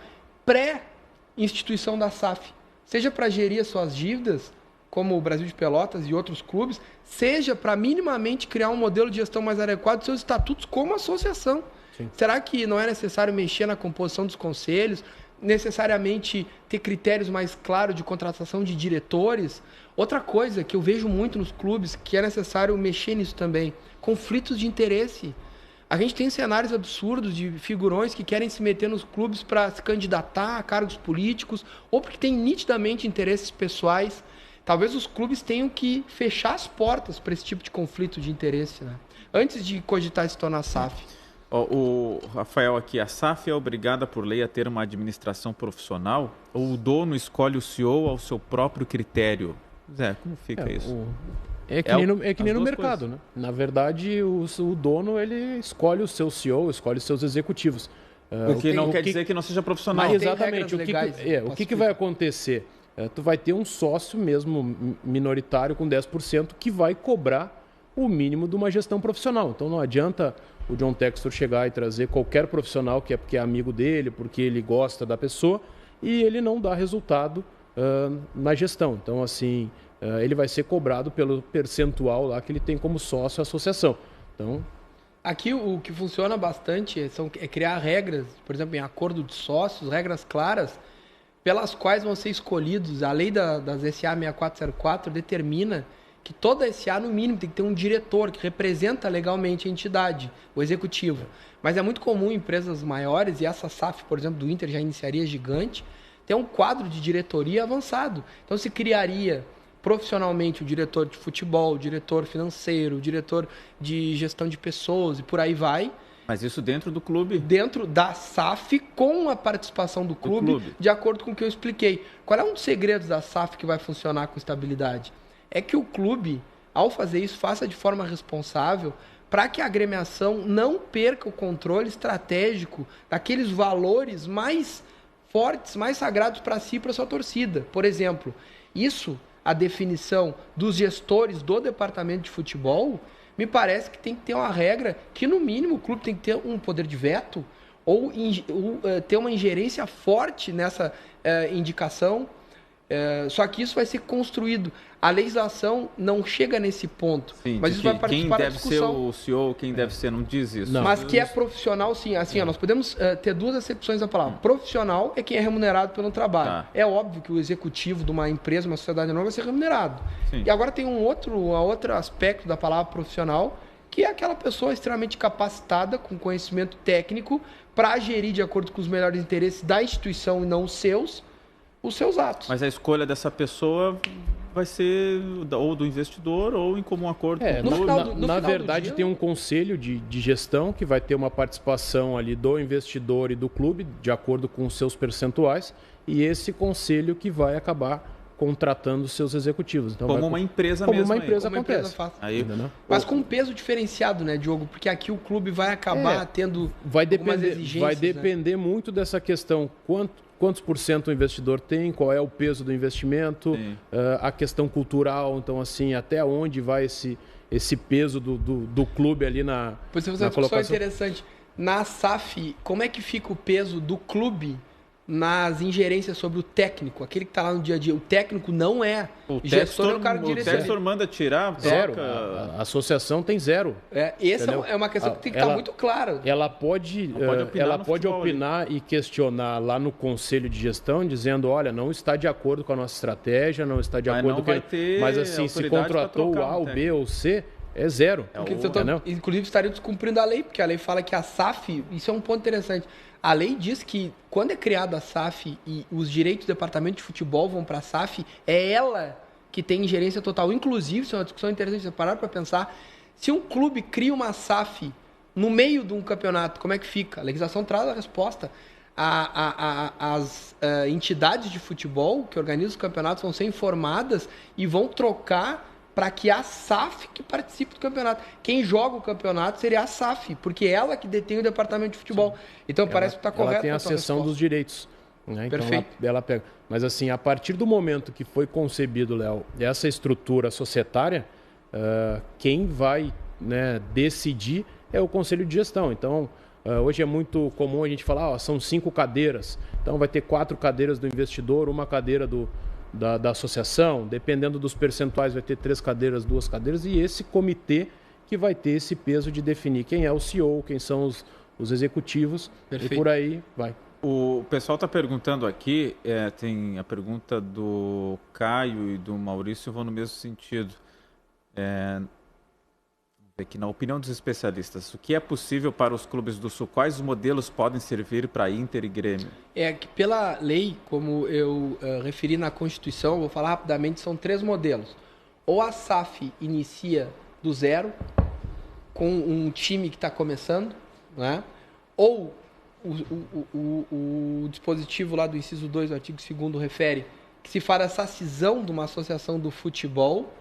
pré-instituição da SAF, seja para gerir as suas dívidas, como o Brasil de Pelotas e outros clubes, seja para minimamente criar um modelo de gestão mais adequado dos seus estatutos como associação. Sim. Será que não é necessário mexer na composição dos conselhos, necessariamente ter critérios mais claros de contratação de diretores? Outra coisa que eu vejo muito nos clubes, que é necessário mexer nisso também, conflitos de interesse. A gente tem cenários absurdos de figurões que querem se meter nos clubes para se candidatar a cargos políticos ou porque têm nitidamente interesses pessoais. Talvez os clubes tenham que fechar as portas para esse tipo de conflito de interesse, né? Antes de cogitar se tornar SAF. O Rafael aqui, a SAF é obrigada por lei a ter uma administração profissional ou o dono escolhe o CEO ao seu próprio critério? Zé, como fica isso? É que nem no mercado, né? Na verdade, o dono ele escolhe o seu CEO, escolhe os seus executivos. O que não quer dizer que não seja profissional. Mas exatamente. O que vai acontecer? Tu vai ter um sócio mesmo minoritário com 10% que vai cobrar o mínimo de uma gestão profissional. Então não adianta o John Textor chegar e trazer qualquer profissional que é porque é amigo dele, porque ele gosta da pessoa e ele não dá resultado na gestão. Então, assim, ele vai ser cobrado pelo percentual lá que ele tem como sócio a associação. Então, aqui o que funciona bastante é criar regras, por exemplo, em acordo de sócios, regras claras, pelas quais vão ser escolhidos. A lei das SA 6404 determina que toda SA, no mínimo, tem que ter um diretor que representa legalmente a entidade, o executivo. Mas é muito comum em empresas maiores, e essa SAF, por exemplo, do Inter já iniciaria gigante, ter um quadro de diretoria avançado. Então se criaria profissionalmente o diretor de futebol, o diretor financeiro, o diretor de gestão de pessoas e por aí vai. Mas isso dentro do clube? Dentro da SAF, com a participação do clube, de acordo com o que eu expliquei. Qual é um dos segredos da SAF que vai funcionar com estabilidade? É que o clube, ao fazer isso, faça de forma responsável para que a agremiação não perca o controle estratégico daqueles valores mais fortes, mais sagrados para si e para sua torcida. Por exemplo, a definição dos gestores do departamento de futebol, me parece que tem que ter uma regra que, no mínimo, o clube tem que ter um poder de veto ou ter uma ingerência forte nessa indicação. Só que isso vai ser construído. A legislação não chega nesse ponto. Sim, mas isso vai participar da discussão. Quem deve ser o CEO, quem deve ser, não diz isso. Não. Mas que é profissional, sim. Assim, nós podemos ter duas acepções da palavra. Profissional é quem é remunerado pelo trabalho. Tá. É óbvio que o executivo de uma empresa, uma sociedade anônima, vai ser remunerado. Sim. E agora tem um outro aspecto da palavra profissional, que é aquela pessoa extremamente capacitada, com conhecimento técnico, para gerir de acordo com os melhores interesses da instituição e não os seus atos. Mas a escolha dessa pessoa vai ser ou do investidor ou em comum acordo com o clube. Na verdade, tem um conselho de gestão que vai ter uma participação ali do investidor e do clube, de acordo com os seus percentuais, e esse conselho que vai acabar contratando seus executivos. Então, como uma empresa como mesmo. Uma empresa acontece. Aí, mas com um peso diferenciado, né, Diogo? Porque aqui o clube vai acabar tendo algumas exigências. Vai depender muito dessa questão. Quantos por cento o investidor tem, qual é o peso do investimento, a questão cultural, então assim, até onde vai esse peso do clube ali na Pois você uma discussão interessante. Na SAF, como é que fica o peso do clube nas ingerências sobre o técnico, aquele que está lá no dia a dia? O técnico não é. O gestor é o cara de direção. O gestor manda tirar, zero. A associação tem zero. Essa é uma questão que tem que estar muito clara. Ela pode opinar e questionar lá no conselho de gestão, dizendo, olha, não está de acordo com a nossa estratégia, não está de acordo com... Mas assim, se contratou o A, o B ou o C, é zero. Inclusive, estaria descumprindo a lei, porque a lei fala que a SAF, isso é um ponto interessante, a lei diz que quando é criada a SAF e os direitos do departamento de futebol vão para a SAF, é ela que tem ingerência total. Inclusive, isso é uma discussão interessante, você parar para pensar, se um clube cria uma SAF no meio de um campeonato, como é que fica? A legislação traz a resposta. As entidades de futebol que organizam os campeonatos vão ser informadas e vão trocar para que a SAF que participe do campeonato. Quem joga o campeonato seria a SAF, porque é ela que detém o departamento de futebol. Sim. Então parece que está correto. Ela tem a cessão dos direitos. Né? Perfeito. Então ela pega. Mas assim, a partir do momento que foi concebido, Léo, essa estrutura societária, quem vai, né, decidir é o conselho de gestão. Então, hoje é muito comum a gente falar, são 5 cadeiras. Então vai ter 4 cadeiras do investidor, 1 cadeira da associação, dependendo dos percentuais vai ter 3 cadeiras, 2 cadeiras, e esse comitê que vai ter esse peso de definir quem é o CEO, quem são os executivos. Perfeito. E por aí vai. O pessoal está perguntando aqui, tem a pergunta do Caio e do Maurício vão no mesmo sentido. Aqui, na opinião dos especialistas, o que é possível para os clubes do Sul? Quais modelos podem servir para Inter e Grêmio? É que pela lei, como eu referi na Constituição, vou falar rapidamente, são 3 modelos. Ou a SAF inicia do zero, com um time que está começando, né? Ou o dispositivo lá do inciso 2 do artigo 2º refere que se faz essa cisão de uma associação do futebol,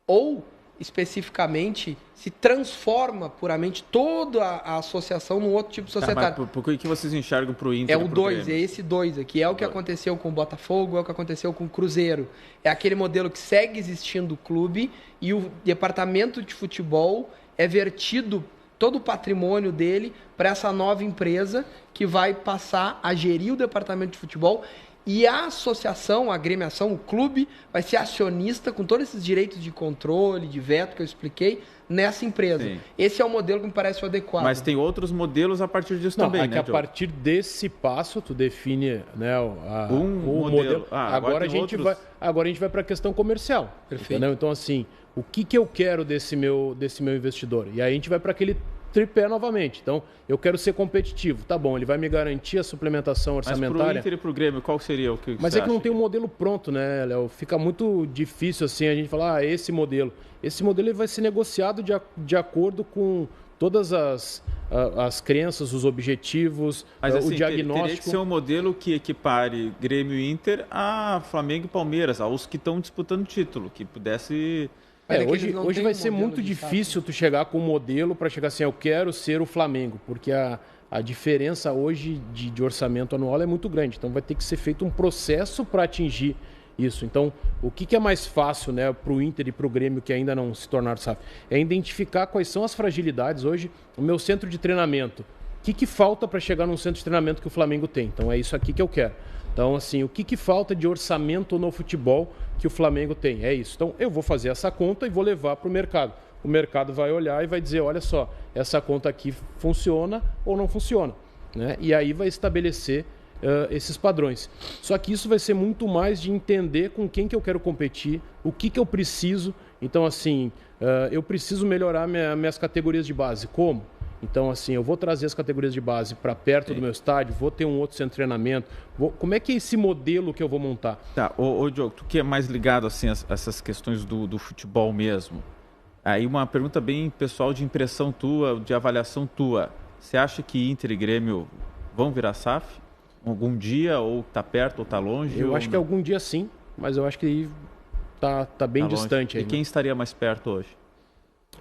ou especificamente se transforma puramente toda a associação num outro tipo de societário. Mas por que vocês enxergam para o Inter? É o 2, é esse 2 aqui. É o que aconteceu com o Botafogo, é o que aconteceu com o Cruzeiro. É aquele modelo que segue existindo o clube e o departamento de futebol é vertido todo o patrimônio dele para essa nova empresa que vai passar a gerir o departamento de futebol. E a associação, a agremiação, o clube, vai ser acionista com todos esses direitos de controle, de veto que eu expliquei, nessa empresa. Sim. Esse é o modelo que me parece adequado. Mas tem outros modelos a partir disso também, né, a partir desse passo, tu define, né, o modelo. Agora a gente vai para a questão comercial. Perfeito. Entendeu? Então, assim, o que eu quero desse meu investidor? E aí a gente vai para aquele tripé novamente. Então, eu quero ser competitivo. Tá bom, ele vai me garantir a suplementação orçamentária. Mas para o Inter e para o Grêmio, qual seria o que Mas você é que não acha? tem um modelo pronto, né, Léo? Fica muito difícil assim a gente falar, esse modelo. Esse modelo ele vai ser negociado de acordo com todas as crenças, os objetivos, mas, assim, o diagnóstico. Teria que ser um modelo que equipare Grêmio e Inter a Flamengo e Palmeiras, aos que estão disputando título, que pudesse... Hoje vai ser muito difícil tu chegar com um modelo para chegar assim, eu quero ser o Flamengo, porque a diferença hoje de orçamento anual é muito grande. Então vai ter que ser feito um processo para atingir isso. Então, o que é mais fácil, né, para o Inter e para o Grêmio que ainda não se tornaram SAF? É identificar quais são as fragilidades. Hoje, o meu centro de treinamento, que falta para chegar num centro de treinamento que o Flamengo tem? Então é isso aqui que eu quero. Então, assim, o que falta de orçamento no futebol que o Flamengo tem? É isso. Então, eu vou fazer essa conta e vou levar para o mercado. O mercado vai olhar e vai dizer, olha só, essa conta aqui funciona ou não funciona, né? E aí vai estabelecer esses padrões. Só que isso vai ser muito mais de entender com quem que eu quero competir, o que eu preciso. Então, assim, eu preciso melhorar minhas categorias de base. Como? Então, assim, eu vou trazer as categorias de base para perto do meu estádio, vou ter um outro centro de treinamento. Como é que é esse modelo que eu vou montar? Tá, ô Diogo, tu que é mais ligado assim, a essas questões do futebol mesmo. Aí uma pergunta bem pessoal de impressão tua, de avaliação tua. Você acha que Inter e Grêmio vão virar SAF? Algum dia, ou tá perto, ou tá longe? Eu acho que algum dia sim, mas eu acho que tá bem distante aí. E quem estaria mais perto hoje?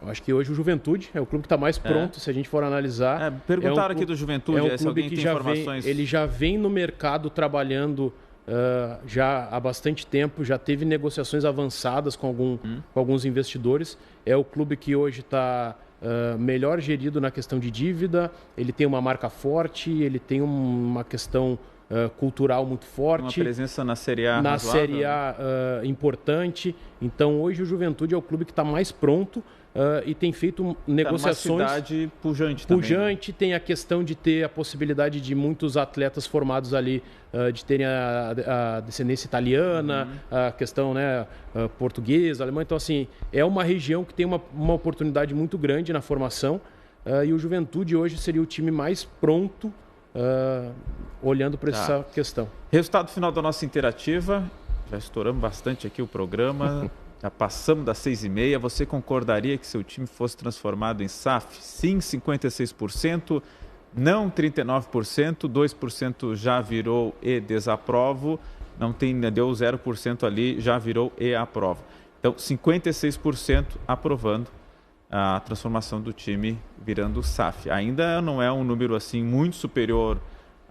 Eu acho que hoje o Juventude é o clube que está mais pronto, se a gente for analisar. Perguntaram aqui do Juventude, se alguém tem informações. Ele já vem no mercado trabalhando já há bastante tempo, já teve negociações avançadas com alguns investidores. É o clube que hoje está melhor gerido na questão de dívida, ele tem uma marca forte, ele tem uma questão cultural muito forte. Uma presença na Série A na razoável, Série A importante. Então hoje o Juventude é o clube que está mais pronto e tem feito negociações. Uma cidade pujante também. Tem a questão de ter a possibilidade de muitos atletas formados ali de terem a descendência italiana, a questão, né, portuguesa, alemã. Então, assim, é uma região que tem uma oportunidade muito grande na formação e o Juventude hoje seria o time mais pronto olhando para essa questão. Resultado final da nossa interativa. Já estouramos bastante aqui o programa. Já passamos das 6h30. Você concordaria que seu time fosse transformado em SAF? Sim, 56%. Não, 39%. 2% já virou e desaprovo. Não tem, deu 0% ali, já virou e aprovo. Então, 56% aprovando a transformação do time virando SAF. Ainda não é um número assim muito superior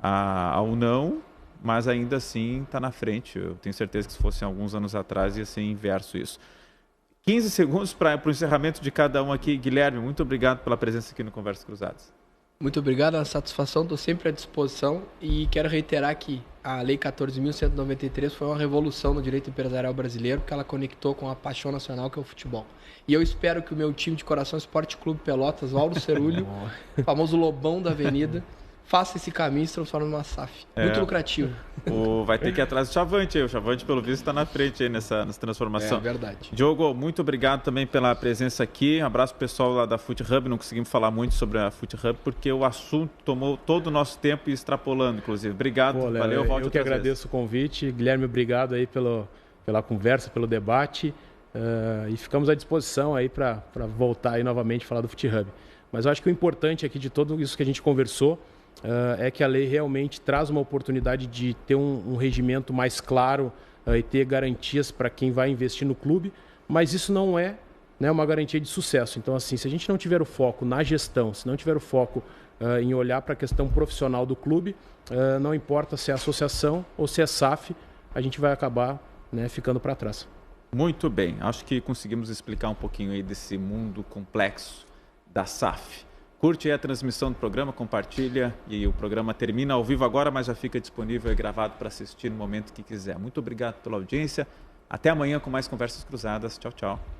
ao não, mas ainda assim está na frente. Eu tenho certeza que se fosse alguns anos atrás ia ser inverso isso. 15 segundos para o encerramento de cada um aqui. Guilherme, muito obrigado pela presença aqui no Conversas Cruzadas. Muito obrigado, a satisfação, estou sempre à disposição e quero reiterar que a Lei 14.193 foi uma revolução no direito empresarial brasileiro, porque ela conectou com a paixão nacional que é o futebol. E eu espero que o meu time de coração, Esporte Clube Pelotas, Valdo Cerulho, famoso Lobão da Avenida, faça esse caminho e se transforme numa SAF. Muito lucrativo. Vai ter que ir atrás do Chavante aí. O Chavante, pelo visto, está na frente aí nessa transformação. É verdade. Diogo, muito obrigado também pela presença aqui. Um abraço pro pessoal lá da Foot Hub. Não conseguimos falar muito sobre a Foot Hub porque o assunto tomou todo o nosso tempo e extrapolando, inclusive. Obrigado, valeu. Eu que agradeço o convite. Guilherme, obrigado aí pela conversa, pelo debate. E ficamos à disposição aí para voltar aí novamente a falar do Foot Hub. Mas eu acho que o importante aqui de tudo isso que a gente conversou é que a lei realmente traz uma oportunidade de ter um regimento mais claro e ter garantias para quem vai investir no clube, mas isso não é, né, uma garantia de sucesso. Então, assim, se a gente não tiver o foco na gestão, se não tiver o foco em olhar para a questão profissional do clube, não importa se é associação ou se é SAF, a gente vai acabar, né, ficando para trás. Muito bem, acho que conseguimos explicar um pouquinho aí desse mundo complexo da SAF. Curte aí a transmissão do programa, compartilha e o programa termina ao vivo agora, mas já fica disponível e gravado para assistir no momento que quiser. Muito obrigado pela audiência. Até amanhã com mais Conversas Cruzadas. Tchau, tchau.